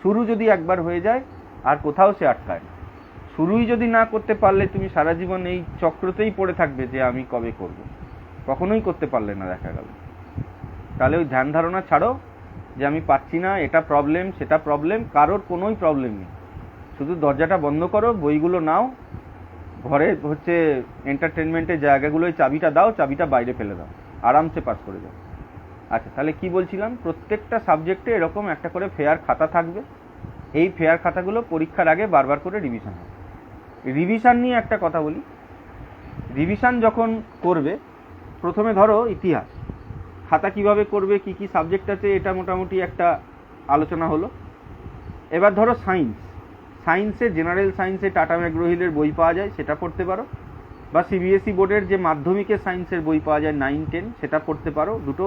শুরু যদি একবার হয়ে যায় আর কোথাও সে আটকায় না। শুরুই যদি না করতে পারলে তুমি সারা জীবন এই চক্রতেই পড়ে থাকবে যে আমি কবে করব, কখনোই করতে পারলে না দেখা গেল। তাহলে ওই ধ্যান ধারণা ছাড়ো যে আমি পাচ্ছি না, এটা প্রবলেম সেটা প্রবলেম, কারোর কোনোই প্রবলেম নেই। শুধু দরজাটা বন্ধ করো, বইগুলো নাও, ঘরে হচ্ছে এন্টারটেনমেন্টের জায়গাগুলোয় চাবিটা দাও, চাবিটা বাইরে ফেলে দাও, আরামসে পাস করে যাও। আচ্ছা, তাহলে কি বলছিলাম, প্রত্যেকটা সাবজেক্টে এরকম একটা করে ফেয়ার খাতা থাকবে। এই ফেয়ার খাতাগুলো পরীক্ষার আগে বারবার করে রিভিশন হবে। রিভিশন নিয়ে একটা কথা বলি। রিভিশন যখন করবে, প্রথমে ধরো ইতিহাস খাতা কিভাবে করবে, কি কি সাবজেক্ট আছে, এটা মোটামুটি একটা আলোচনা হলো। এবার ধরো সায়েন্সে জেনারেল সায়েন্সে টাটা ম্যাকগ্রো-হিলের বই পাওয়া যায়, সেটা পড়তে পারো। বা সিবিএসই বোর্ডের যে মাধ্যমিকের সায়েন্সের বই পাওয়া যায় 9, 10, সেটা পড়তে পারো। দুটো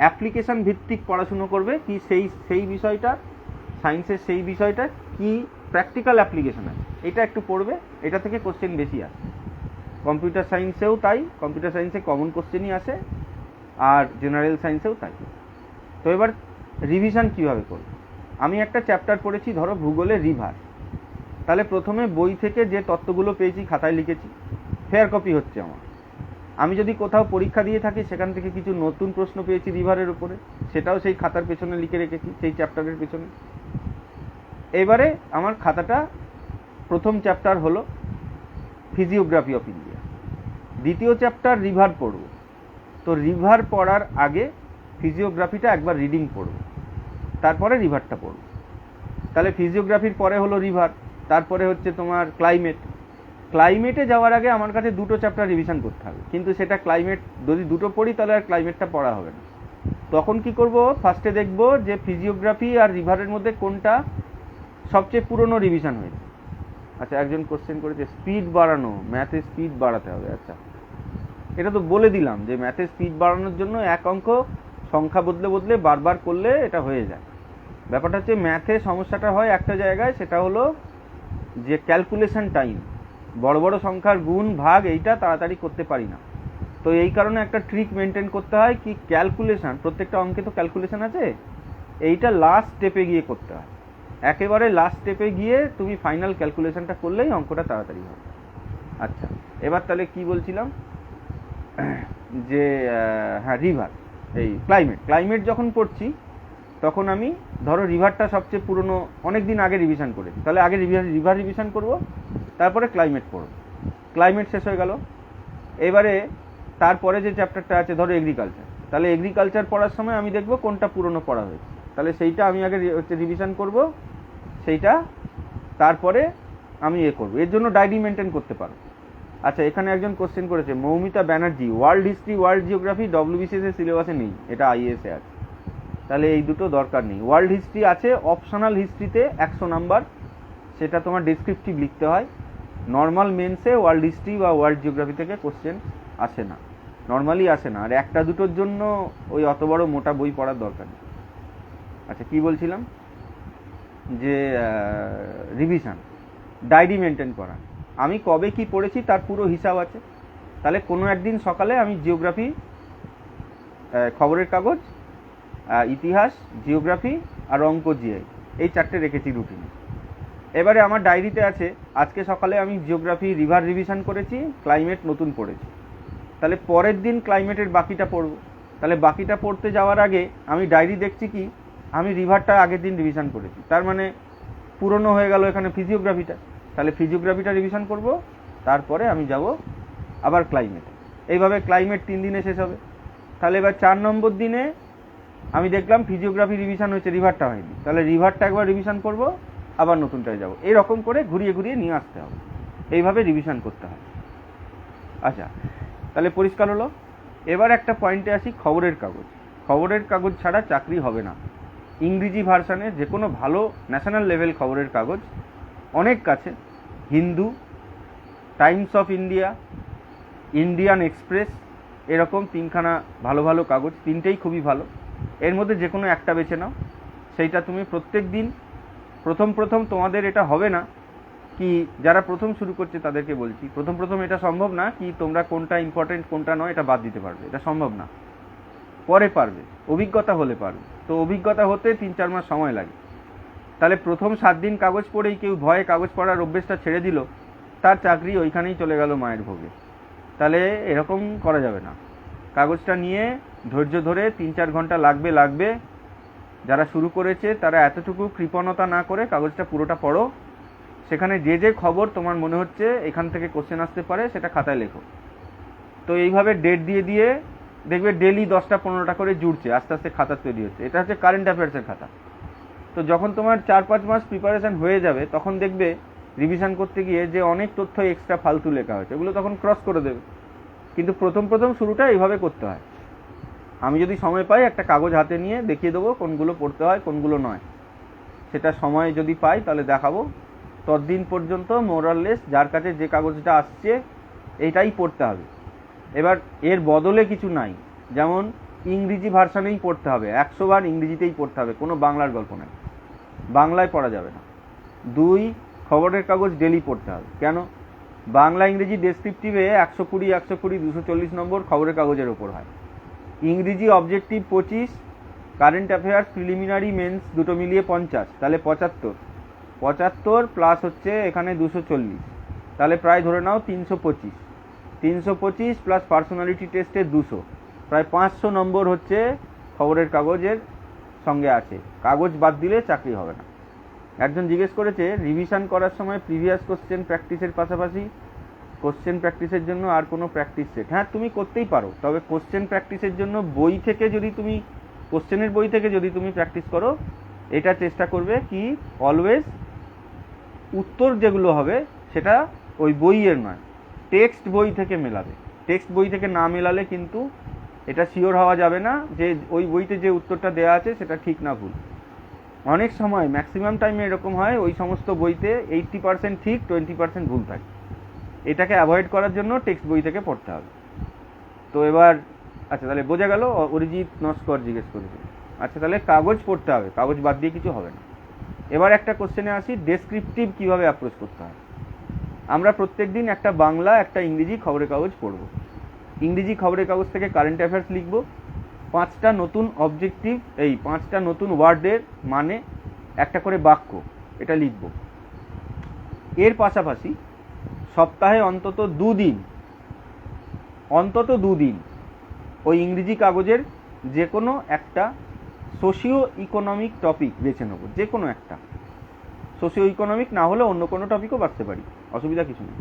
অ্যাপ্লিকেশন ভিত্তিক পড়াশুনো করবে, কি সেই বিষয়টা, সায়েন্সের সেই বিষয়টা কি প্র্যাকটিক্যাল অ্যাপ্লিকেশন আছে, এটা একটু পড়বে। এটা থেকে কোশ্চেন বেশি আসে। কম্পিউটার সায়েন্সেও তাই, কম্পিউটার সায়েন্সে কমন কোশ্চেনই আসে, আর জেনারেল সায়েন্সেও তাই। তো এবার রিভিশন কিভাবে করবে? আমি একটা চ্যাপ্টার পড়েছি, ধরো ভূগোলের রিভার। তাহলে প্রথমে বই থেকে যে তত্ত্বগুলো পেয়েছি খাতায় লিখেছি, ফেয়ার কপি হচ্ছে আমার। আমি যদি কোথাও পরীক্ষা দিয়ে থাকি, সেখান থেকে কিছু নতুন প্রশ্ন পেয়েছি রিভারের উপরে, সেটাও সেই খাতার পেছনে লিখে রেখেছি, সেই চ্যাপ্টারের পেছনে। এবারে আমার খাতাটা, প্রথম চ্যাপ্টার হলো ফিজিওগ্রাফি অফ ইন্ডিয়া, দ্বিতীয় চ্যাপ্টার রিভার পড়ব। তো রিভার পড়ার আগে ফিজিওগ্রাফিটা একবার রিডিং পড়ব, তারপরে রিভারটা পড়ব। তাহলে ফিজিওগ্রাফির পরে হলো রিভার, তারপরে হচ্ছে তোমার ক্লাইমেটে যাওয়ার আগে আমার কাছে দুটো চ্যাপ্টার রিভিশন করতে হবে। কিন্তু সেটা ক্লাইমেট যদি দুটো পড়ি, তাহলে আর ক্লাইমেটটা পড়া হবে না। তখন কি করব, ফার্স্টে দেখব যে ফিজিওগ্রাফি আর রিভারের মধ্যে কোনটা সবচেয়ে পুরনো রিভিশন হয়েছে। আচ্ছা, একজন কোশ্চেন করেছে স্পিড বাড়ানো, ম্যাথে স্পিড বাড়াতে হবে। আচ্ছা, এটা তো বলে দিলাম যে ম্যাথে স্পিড বাড়ানোর জন্য এক অঙ্ক সংখ্যা বদলে বদলে বারবার করলে এটা হয়ে যায়। ব্যাপারটা হচ্ছে ম্যাথে সমস্যাটা হয় একটা জায়গায়, সেটা হলো যে ক্যালকুলেশন টাইম, বড় বড় সংখ্যার গুণ ভাগ এইটা তাড়াতাড়ি করতে পারি না। তো এই কারণে একটা ট্রিক মেনটেন করতে হয়, কি ক্যালকুলেশন, প্রত্যেকটা অঙ্কে তো ক্যালকুলেশন আছে, এইটা লাস্ট স্টেপে গিয়ে করতে হয়। একেবারে লাস্ট স্টেপে গিয়ে তুমি ফাইনাল ক্যালকুলেশনটা করলেই অঙ্কটা তাড়াতাড়ি হবে। আচ্ছা, এবার তাহলে কি বলছিলাম, যে হ্যাঁ রিভার, এই ক্লাইমেট যখন পড়ছি, তখন আমি ধরো রিভারটা সবচেয়ে পুরনো, অনেক দিন আগে রিভিশন করেছি, তাহলে আগে রিভার রিভিশন করব, তারপরে ক্লাইমেট পড়ব। ক্লাইমেট শেষ হয়ে গেল। এবারে তারপরে যে চ্যাপ্টারটা আছে ধরো এগ্রিকালচার, তাহলে এগ্রিকালচার পড়ার সময় আমি দেখব কোনটা পুরনো পড়া হয়েছে, তাহলে সেইটা আমি আগে হচ্ছে রিভিশন করব, সেইটা তারপরে আমি করব। এর জন্য ডায়েরি মেনটেন করতে পারো। আচ্ছা, এখানে একজন কোশ্চেন করেছে, Moumita Banerjee, world history, world geography WBCS এর সিলেবাসে নেই, এটা আইএএসে আছে। তাহলে এই দুটো দরকার নেই। ওয়ার্ল্ড হিস্ট্রি আছে অপশনাল হিস্ট্রিতে 100 নাম্বার, সেটা তোমার ডেসক্রিপটিভ লিখতে হয়। নর্মাল মেন্সে ওয়ার্ল্ড হিস্ট্রি বা ওয়ার্ল্ড জিওগ্রাফি থেকে কোশ্চেন আসে না, নর্মালি আসে না। আর একটা দুটোর জন্য ওই অত বড় মোটা বই পড়ার দরকার নেই। আচ্ছা, কি বলছিলাম, যে রিভিশন, ডায়েরি মেনটেন করা। আমি কবে কি পড়েছি তার পুরো হিসাব আছে। তাহলে কোনো একদিন সকালে আমি জিওগ্রাফি, খবরের কাগজ, ইতিহাস, জিওগ্রাফি আর অঙ্ক জিআই, এই চারটে রেখেছি রুটিনে। এবারে আমার ডায়েরিতে আছে আজকে সকালে আমি জিওগ্রাফি রিভার রিভিশন করেছি, ক্লাইমেট নতুন পড়েছি, তাহলে পরের দিন ক্লাইমেটের বাকিটা পড়ব। তাহলে বাকিটা পড়তে যাওয়ার আগে আমি ডায়েরি দেখছি কি আমি রিভারটা আগের দিন রিভিশন করেছি, তার মানে পুরনো হয়ে গেল এখানে ফিজিওগ্রাফিটা। তাহলে ফিজিওগ্রাফিটা রিভিশন করব, তারপরে আমি যাব আবার ক্লাইমেটে। এইভাবে ক্লাইমেট 3 দিনে শেষ হবে। তাহলে এবার 4 নম্বর দিনে আমি দেখলাম ফিজিওগ্রাফি রিভিশন হয়েছে, রিভারটা হয়নি, তাহলে রিভারটা একবার রিভিশন করব, আবার নতুনটায় যাব। এইরকম করে ঘুরিয়ে ঘুরিয়ে নিয়ে আসতে হবে, এইভাবে রিভিশন করতে হয়। আচ্ছা, তাহলে পরিষ্কার হলো। এবার একটা পয়েন্টে আসি, খবরের কাগজ ছাড়া চাকরি হবে না। ইংরেজি ভার্সানে যে কোনো ভালো ন্যাশনাল লেভেল খবরের কাগজ অনেক কাছে, Hindu, Times of India, Indian express, এরকম 3খানা ভালো ভালো কাগজ, 3টেই খুবই ভালো। এর মধ্যে যে কোনো একটা বেছে নাও, সেইটা তুমি প্রত্যেক দিন, প্রথম তোমাদের এটা হবে না, কি যারা প্রথম শুরু করছে তাদেরকে বলছি, প্রথম এটা সম্ভব না কি তোমরা কোনটা ইম্পর্টেন্ট কোনটা নয় এটা বাদ দিতে পারবে, এটা সম্ভব না। পরে পারবে, অভিজ্ঞতা হলে পারবে। তো অভিজ্ঞতা হতে 3-4 মাস সময় লাগে। তাহলে প্রথম 7 দিন কাগজ পড়েই কেউ ভয়ে কাগজ পড়ার অভ্যেসটা ছেড়ে দিল, তার চাকরি ওইখানেই চলে গেল মায়ের ভোগে। তাহলে এরকম করা যাবে না। কাগজটা নিয়ে ধৈর্য ধরে 3-4 ঘন্টা লাগবে। যারা শুরু করেছে তারা এতটুকু কৃপণতা না করে কাগজটা পুরোটা পড়ো। সেখানে যে খবর তোমার মনে হচ্ছে এখান থেকে কোশ্চেন আসতে পারে সেটা খাতায় লেখো। তো এইভাবে ডেট দিয়ে দেখবে ডেলি 10টা-15টা করে জুড়ছে, আস্তে আস্তে খাতা তৈরি হচ্ছে। এটা হচ্ছে কারেন্ট অ্যাফেয়ার্সের খাতা। তো যখন তোমার 4-5 মাস প্রিপারেশন হয়ে যাবে তখন দেখবে রিভিশন করতে গিয়ে যে অনেক তথ্য এক্সট্রা ফালতু লেখা হয়েছে, এগুলো তখন ক্রস করে দেবে। কিন্তু প্রথম শুরুটা এইভাবে করতে হয়। আমি যদি সময় পাই একটা কাগজ হাতে নিয়ে দেখিয়ে দেবো কোনগুলো পড়তে হয় কোনগুলো নয়, সেটা সময় যদি পাই তাহলে দেখাবো। ততদিন পর্যন্ত মোরাললেস যার কাছে যে কাগজটা আসছে এইটাই পড়তে হবে। এবার এর বদলে কিছু নাই, যেমন ইংরেজি ভার্সানেই পড়তে হবে, 100 বার ইংরেজিতেই পড়তে হবে, কোনো বাংলার গল্প নাই, বাংলায় পড়া যাবে না। 2, খবরের কাগজ ডেলি পড়তে হবে। কেন? বাংলা ইংরেজি ডেসক্রিপটিভে 120, 240 নম্বর খবরের কাগজের ওপর হয়। ইংরেজি objective 25, current affairs preliminary mains দুটো মিলিয়ে 50, তাহলে 75 প্লাস হচ্ছে এখানে 240, তাহলে প্রায় ধরে নাও 325 প্লাস পার্সোনালিটি টেস্টে 200, প্রায় 500 নম্বর হচ্ছে খবরের কাগজের সঙ্গে আছে। কাগজ বাদ দিলে চাকরি হবে না। একজন জিজ্ঞেস করেছে রিভিশন করার সময় প্রিভিয়াস কোশ্চেন প্র্যাকটিসের পাশাপাশি কোশ্চেন প্র্যাকটিসের জন্য আর কোনো প্র্যাকটিস সেট? হ্যাঁ, তুমি করতেই পারো, তবে কোশ্চেন প্র্যাকটিসের জন্য কোশ্চেনের বই থেকে যদি তুমি প্র্যাকটিস করো, এটা চেষ্টা করবে কি অলওয়েজ উত্তর যেগুলো হবে সেটা ওই বইয়ের নয়, টেক্সট বই থেকে মেলাবে। টেক্সট বই থেকে না মেলালে কিন্তু এটা শিওর হওয়া যাবে না যে ওই বইতে যে উত্তরটা দেওয়া আছে সেটা ঠিক না ভুল। অনেক সময় ম্যাক্সিমাম টাইমে এরকম হয় ওই সমস্ত বইতে 80% ঠিক 20% ভুল থাকে। এটাকে অ্যাভয়েড করার জন্য টেক্সট বই থেকে পড়তে হবে। তো এবার আচ্ছা, তাহলে বোঝা গেল। অরিজিৎ নস্কর জিজ্ঞেস করেছে। আচ্ছা, তাহলে কাগজ পড়তে হবে, কাগজ বাদ দিয়ে কিছু হবে না। এবার একটা কোশ্চেনে আসি, ডেসক্রিপটিভ কিভাবে অ্যাপ্রোচ করতে হয়। আমরা প্রত্যেক দিন একটা বাংলা একটা ইংরেজি খবরের কাগজ পড়ব। ইংরেজি খবরের কাগজ থেকে কারেন্ট অ্যাফেয়ার্স লিখব, 5টা নতুন অবজেক্টিভ, এই 5টা নতুন ওয়ার্ডের মানে একটা করে বাক্য, এটা লিখব। এর পাশাপাশি সপ্তাহে অন্তত 2 দিন ওই ইংরেজি কাগজের যে কোনো একটা সোশিও ইকোনমিক টপিক বেছে নেব। যে কোনো একটা, সোশিও ইকোনমিক না হলে অন্য কোনো টপিকও বাঁচতে পারি, অসুবিধা কিছু নেই।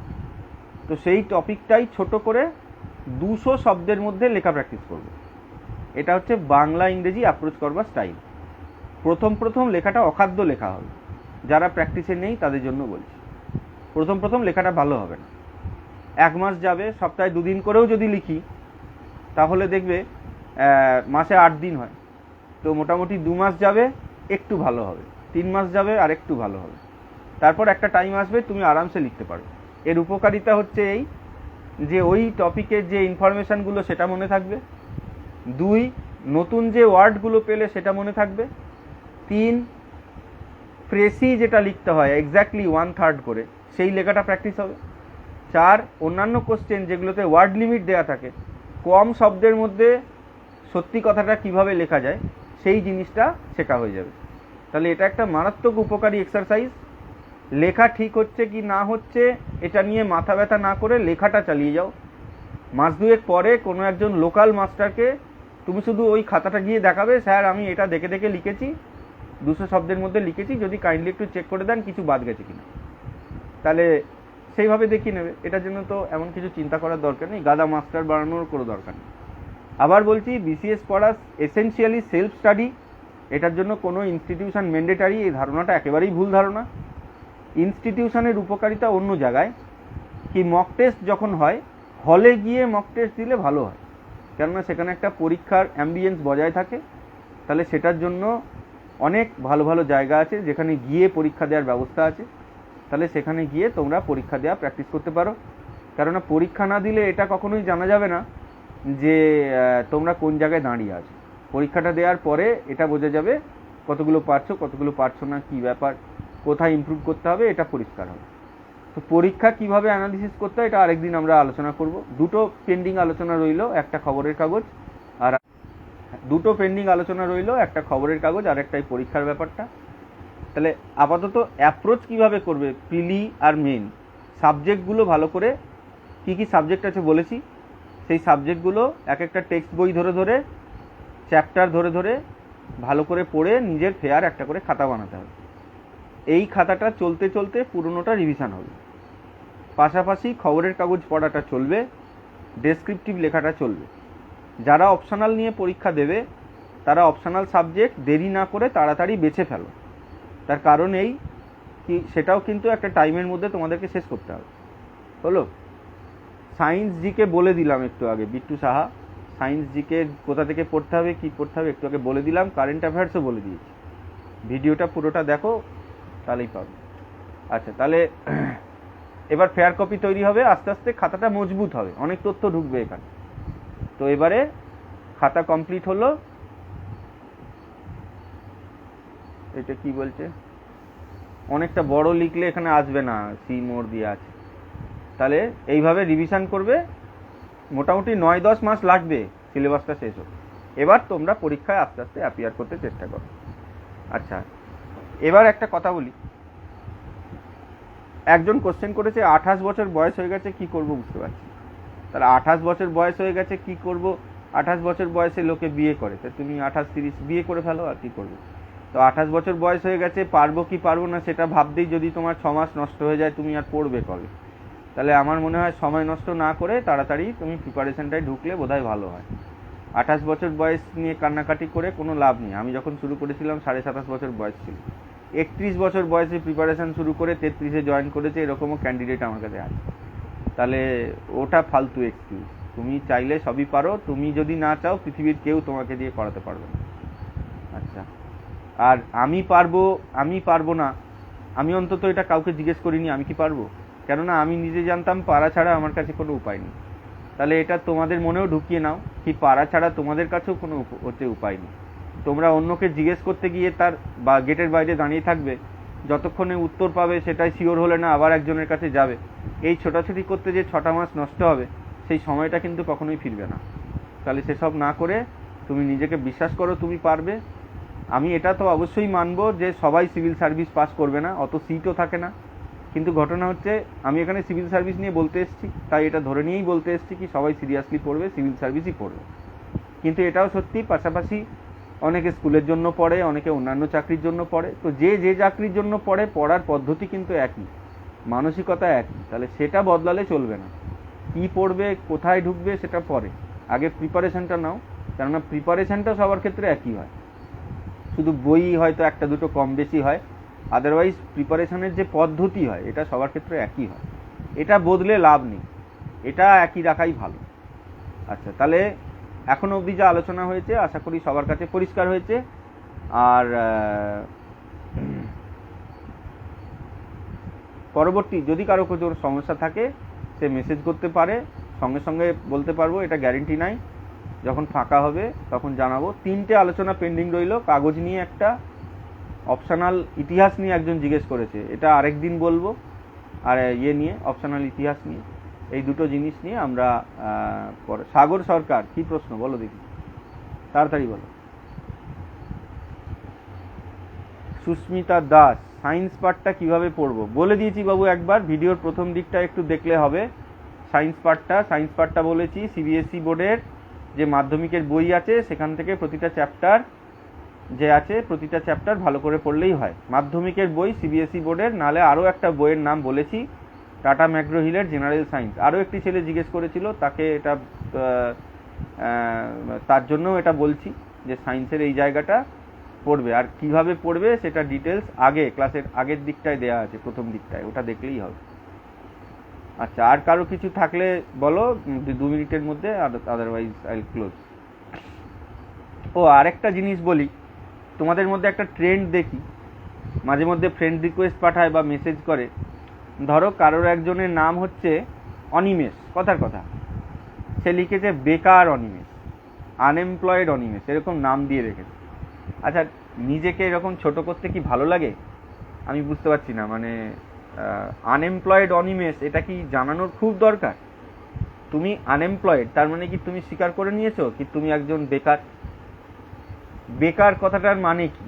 তো সেই টপিকটাই ছোট করে 200 শব্দের মধ্যে লেখা প্র্যাকটিস করব। এটা হচ্ছে বাংলা ইংরেজি অ্যাপ্রোচ করবার স্টাইল। প্রথম লেখাটা অখাদ্য লেখা হবে, যারা প্র্যাকটিসে নেই তাদের জন্য বলছি। প্রথম লেখাটা ভালো হবে না। 1 মাস যাবে, সপ্তাহে 2 দিন করেও যদি লিখি তাহলে দেখবে মাসে 8 দিন হয়। তো মোটামুটি 2 মাস যাবে, একটু ভালো হবে। 3 মাস যাবে, আর একটু ভালো হবে। তারপর একটা টাইম আসবে তুমি আরামসে লিখতে পারো। এর উপকারিতা হচ্ছে এই যে ওই টপিকের যে ইনফরমেশানগুলো সেটা মনে থাকবে। 2, নতুন যে ওয়ার্ডগুলো পেলে সেটা মনে থাকবে। 3, প্রেসি যেটা লিখতে হয় এক্স্যাক্টলি 1/3 করে সেই লেখাটা প্র্যাকটিস হবে। 4, অন্যান্য কোশ্চেন যেগুলোতে ওয়ার্ড লিমিট দেওয়া থাকে, কম শব্দের মধ্যে সত্যি কথাটা কিভাবে লেখা যায় সেই জিনিসটা শেখা হয়ে যাবে। তাহলে এটা একটা মারাত্মক উপকারী এক্সারসাইজ। লেখা ঠিক হচ্ছে কি না হচ্ছে এটা নিয়ে মাথা ব্যথা না করে লেখাটা চালিয়ে যাও। মাস 2 পরে কোনো একজন লোকাল মাস্টারকে তুমি শুধু ওই খাতাটা গিয়ে দেখাবে, স্যার আমি এটা দেখে লিখেছি, 200 শব্দের মধ্যে লিখেছি, যদি কাইন্ডলি একটু চেক করে দেন কিছু বাদ গেছে কিনা। তাহলে সেইভাবে দেখিয়ে নেবে। এটার জন্য তো এমন কিছু চিন্তা করার দরকার নেই, গাদা মাস্টার বানানোর কোনো দরকার নেই। আবার বলছি, বিসিএস পড়া এসেনশিয়ালি সেলফ স্টাডি। এটার জন্য কোনো ইনস্টিটিউশন ম্যান্ডেটারি, এই ধারণাটা একেবারেই ভুল ধারণা। ইনস্টিটিউশনের উপকারিতা অন্য জায়গায়। কি মক টেস্ট যখন হয়, হলে গিয়ে মক টেস্ট দিলে ভালো হয়, কেননা সেখানে একটা পরীক্ষার অ্যাম্বিয়েন্স বজায় থাকে। তাহলে সেটার জন্য অনেক ভালো জায়গা আছে যেখানে গিয়ে পরীক্ষা দেওয়ার ব্যবস্থা আছে। তাহলে সেখানে গিয়ে তোমরা পরীক্ষা দেওয়া প্র্যাকটিস করতে পারো। কেননা পরীক্ষা না দিলে এটা কখনোই জানা যাবে না যে তোমরা কোন জায়গায় দাঁড়িয়ে আছো। পরীক্ষাটা দেওয়ার পরে এটা বোঝা যাবে কতগুলো পারছো কতগুলো পারছো না, কি ব্যাপার, কোথায় ইমপ্রুভ করতে হবে, এটা পরিষ্কার হবে। তো পরীক্ষা কিভাবে অ্যানালিসিস করতে হয় এটা আরেকদিন আমরা আলোচনা করব। দুটো পেন্ডিং আলোচনা রইল, একটা খবরের কাগজ আর একটা খবরের কাগজ আর একটা এই পরীক্ষার ব্যাপারটা। তাহলে আপাতত অ্যাপ্রোচ কিভাবে করবে প্রিলি আর মেন সাবজেক্টগুলো ভালো করে, কি কি সাবজেক্ট আছে বলেছি, সেই সাবজেক্টগুলো এক একটা টেক্সট বই ধরে ধরে চ্যাপ্টার ধরে ধরে ভালো করে পড়ে নিজের ফেয়ার একটা করে খাতা বানাতে হবে। এই খাতাটা চলতে চলতে পুরোনোটা রিভিশন হবে, পাশাপাশি খবরের কাগজ পড়াটা চলবে, ডেসক্রিপটিভ লেখাটা চলবে। যারা অপশনাল নিয়ে পরীক্ষা দেবে তারা অপশনাল সাবজেক্ট দেরি না করে তাড়াতাড়ি বেছে ফেলো। তার কারণ এই কি, সেটাও কিন্তু একটা টাইমের মধ্যে তোমাদেরকে শেষ করতে হবে। হলো, সায়েন্স জিকে বলে দিলাম একটু আগে, বিট্টু সাহা সায়েন্স জিকে কোথা থেকে পড়তে হবে কী পড়তে হবে একটু আগে বলে দিলাম, কারেন্ট অ্যাফেয়ার্সও বলে দিয়েছি। ভিডিওটা পুরোটা দেখো তাহলেই পাবে। আচ্ছা, তাহলে এবার ফেয়ার কপি তৈরি হবে, আস্তে আস্তে খাতাটা মজবুত হবে, অনেক তথ্য ঢুকবে এখানে। তো এবারে খাতা কমপ্লিট হলো। এটা কি বলছে, অনেকটা বড় লিখলে এখানে আসবে না, সি মোড় দিয়ে আছে। তাহলে এইভাবে রিভিশন করবে, মোটামুটি 9-10 মাস লাগবে সিলেবাসটা শেষ হোক। এবার তোমরা পরীক্ষায় আস্তে আস্তে অ্যাপিয়ার করতে চেষ্টা করো। আচ্ছা, এবার একটা কথা বলি, একজন কোশ্চেন করেছে 28 বছর বয়স হয়ে গেছে কি করব বুঝতে পারছি। তাহলে 28 বছর বয়স হয়ে গেছে কি করব, 28 বছর বয়সে লোকে বিয়ে করে, তা তুমি 28-30 বিয়ে করে ফেলো আর কি করবে। তো 28 বছর বয়স হয়ে গেছে, পারবো কি পারবো না সেটা ভাবতেই যদি তোমার 6 মাস নষ্ট হয়ে যায়, তুমি আর পড়বে কবে? তাহলে আমার মনে হয় সময় নষ্ট না করে তাড়াতাড়ি তুমি প্রিপারেশনটায় ঢুকলে বোধহয় ভালো হয়। 28 বছর বয়স নিয়ে কান্নাকাটি করে কোনো লাভ নেই। আমি যখন শুরু করেছিলাম 27.5 বছর বয়স ছিল, 31 বছর বয়সে প্রিপারেশন শুরু করে 33-এ জয়েন করেছে, এরকমও ক্যান্ডিডেট আমার কাছে আছে। তাহলে ওটা ফালতু এক্সকিউজ। তুমি চাইলে সবই পারো, তুমি যদি না চাও পৃথিবীর কেউ তোমাকে দিয়ে করাতে পারবে না। আচ্ছা, আর আমি পারবো না, আমি অন্তত এটা কাউকে জিজ্ঞেস করিনি আমি কি পারবো, কেননা আমি নিজে জানতাম পারা ছাড়া আমার কাছে কোনো উপায় নেই। তাহলে এটা তোমাদের মনেও ঢুকিয়ে নাও, কি পারা ছাড়া তোমাদের কাছেও কোনো উপায় নেই। তোমরা অন্যকে জিজ্ঞেস করতে গিয়ে তার বা গেটের বাইরে দাঁড়িয়ে থাকবে, যতক্ষণে উত্তর পাবে সেটাই শিওর হলে না আবার একজনের কাছে যাবে। এই ছোটাছুটি করতে যে 6টা মাস নষ্ট হবে, সেই সময়টা কিন্তু কখনোই ফিরবে না। তাহলে সেসব না করে তুমি নিজেকে বিশ্বাস করো তুমি পারবে। আমি এটা তো অবশ্যই মানবো যে সবাই সিভিল সার্ভিস পাস করবে না, অত সিটও থাকে না। কিন্তু ঘটনা হচ্ছে আমি এখানে সিভিল সার্ভিস নিয়ে বলতে এসেছি, তাই এটা ধরে নিয়েই বলতে এসেছি কি সবাই সিরিয়াসলি পড়বে, সিভিল সার্ভিসই পড়বে। কিন্তু এটাও সত্যি, পাশাপাশি অনেকে স্কুলের জন্য পড়ে, অনেকে অন্যান্য চাকরির জন্য পড়ে। তো যে যে চাকরির জন্য পড়ে, পড়ার পদ্ধতি কিন্তু একই, মানসিকতা একই। তাহলে সেটা বদলালে চলবে না। কি পড়বে, কোথায় ঢুকবে সেটা পরে, আগে প্রিপারেশনটা নাও। কেননা প্রিপারেশনটা সবার ক্ষেত্রে একই হয়, শুধু বই হয়তো একটা দুটো কম বেশি হয়, আদারওয়াইজ প্রিপারেশনের যে পদ্ধতি হয় এটা সবার ক্ষেত্রে একই হয়। এটা বদলে লাভ নেই, এটা একই রাখাই ভালো। আচ্ছা, তাহলে এখনো অবধি যা আলোচনা হয়েছে আশা করি সবার কাছে পরিষ্কার হয়েছে। আর পরবর্তী যদি কারো কোনো সমস্যা থাকে সে মেসেজ করতে পারে, সঙ্গে সঙ্গে বলতে পারবো, এটা গ্যারেন্টি নাই। যখন ফাঁকা হবে তখন জানাবো। 3টে আলোচনা পেন্ডিং রইল, কাগজ নিয়ে একটা, অপশনাল ইতিহাস নিয়ে একজন জিজ্ঞেস করেছে, এটা আরেকদিন বলবো। আর নিয়ে অপশনাল ইতিহাস নিয়ে, এই দুটো জিনিস নিয়ে আমরা সাগর সরকার কি প্রশ্ন বলো দেখি, তাড়াতাড়ি বলো। সুস্মিতা দাস, সায়েন্স পার্টটা কিভাবে পড়বো বলে দিয়েছি বাবু একবার, ভিডিওর প্রথম দিকটা একটু দেখলে হবে। সায়েন্স পার্টটা বলেছি সিবিএসই বোর্ডের যে মাধ্যমিকের বই আছে সেখান থেকে প্রতিটা চ্যাপ্টার ভালো করে পড়লেই হয়। মাধ্যমিকের বই সিবিএসই বোর্ডের, নালে আরও একটা বইয়ের নাম বলেছি, টাটা ম্যাকগ্রো হিলের জেনারেল সায়েন্স। আরও একটি ছেলে জিজ্ঞেস করেছিল, তাকে এটা তার জন্য এটা বলছি যে সায়েন্সের এই জায়গাটা পড়বে, আর কিভাবে পড়বে সেটা ডিটেলস ক্লাসের আগের দিকটায় দেওয়া আছে, প্রথম দিকটায়, ওটা দেখলেই হবে। আচ্ছা, আর কারো কিছু থাকলে বলো 2 মিনিটের মধ্যে, আদারওয়াইজ আই উইল ক্লোজ। আরেকটা জিনিস বলি, তোমাদের মধ্যে একটা ট্রেন্ড দেখি, মাঝে মধ্যে ফ্রেন্ড রিকোয়েস্ট পাঠায় বা মেসেজ করে। ধরো কারোর একজনের নাম হচ্ছে অনিমেষ, কথার কথা, সে লিখেছে বেকার অনিমেষ, আনএমপ্লয়েড অনিমেষ, এরকম নাম দিয়ে রেখেছে। আচ্ছা, নিজেকে এরকম ছোট করতে কি ভালো লাগে? আমি বুঝতে পারছি না, মানে আনএমপ্লয়েড অনিমেষ, এটা কি জানানোর খুব দরকার? তুমি আনএমপ্লয়েড, তার মানে কি তুমি স্বীকার করে নিয়েছো কি তুমি একজন বেকার? বেকার কথাটার মানে কি,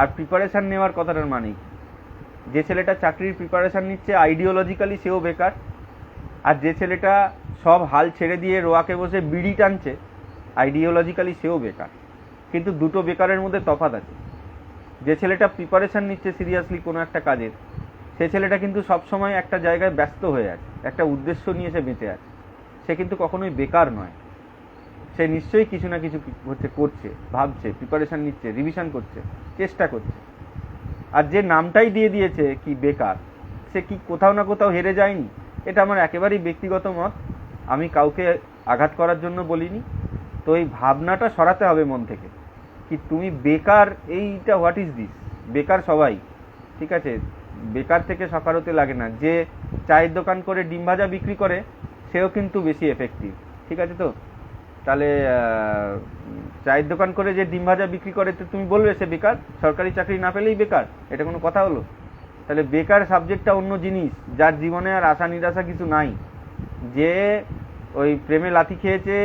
আর প্রিপারেশান নেওয়ার কথাটার মানে কি? যে ছেলেটা চাকরির প্রিপারেশান নিচ্ছে আইডিওলজিক্যালি সেও বেকার, আর যে ছেলেটা সব হাল ছেড়ে দিয়ে রোয়াকে বসে বিড়ি টানছে আইডিওলজিক্যালি সেও বেকার। কিন্তু দুটো বেকারের মধ্যে তফাৎ আছে। যে ছেলেটা প্রিপারেশান নিচ্ছে সিরিয়াসলি কোনো একটা কাজের, সে ছেলেটা কিন্তু সবসময় একটা জায়গায় ব্যস্ত হয়ে আছে, একটা উদ্দেশ্য নিয়ে সে বেঁচে আছে, সে কিন্তু কখনোই বেকার নয়। সে নিশ্চয়ই কিছু না কিছু করছে, ভাবছে, প্রিপারেশান নিচ্ছে, রিভিশন করছে, চেষ্টা করছে। আর যে নামটাই দিয়ে দিয়েছে কি বেকার, সে কি কোথাও না কোথাও হেরে যায়নি? এটা আমার একেবারেই ব্যক্তিগত মত, আমি কাউকে আঘাত করার জন্য বলিনি। তো এই ভাবনাটা সরাতে হবে মন থেকে কি তুমি বেকার, এইটা হোয়াট ইজ দিস? বেকার সবাই, ঠিক আছে? বেকার থেকে সকার হতে লাগে না। যে চায়ের দোকান করে ডিম ভাজা বিক্রি করে সেও কিন্তু বেশি এফেক্টিভ, ঠিক আছে? তো তাহলে চায়ের দোকান করে যে ডিম ভাজা বিক্রি করে, তো তুমি বলবে সে বেকার? সরকারি চাকরি না পেলেই বেকার? এটা কোনো কথা হলো? তাহলে বেকার সাবজেক্টটা অন্য জিনিস, যার জীবনে আর আশা নিরাশা কিছু নাই, যে ওই প্রেমে লাথি খেয়েছে,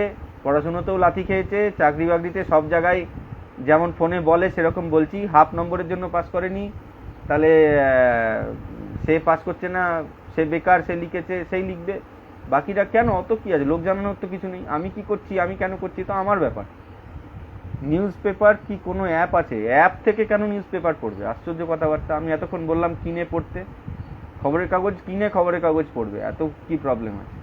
পড়াশুনোতেও লাথি খেয়েছে, চাকরি বাকরিতে সব জায়গায় যেমন ফোনে বলে সেরকম বলছি, হাফ নম্বরের জন্য পাস করেনি, তাহলে সে পাস করছে না, সে বেকার, সে লিখেছে সেই লিখবে, বাকিরা কেন? অত কি আছে, লোক জানানোর তো কিছু নেই। আমি কি করছি, আমি কেন করছি, তো আমার ব্যাপার। নিউজ পেপার কি কোনো অ্যাপ আছে? অ্যাপ থেকে কেন নিউজ পেপার পড়বে? আশ্চর্য কথাবার্তা। আমি এতক্ষণ বললাম কিনে পড়তে, খবরের কাগজ কিনে খবরের কাগজ পড়বে, এত কি প্রবলেম আছে?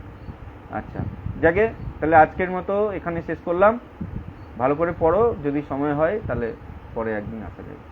আচ্ছা, যাকে তাহলে আজকের মতো এখানে শেষ করলাম। ভালো করে পড়ো, যদি সময় হয় তাহলে পরে একদিন আসা যাবে।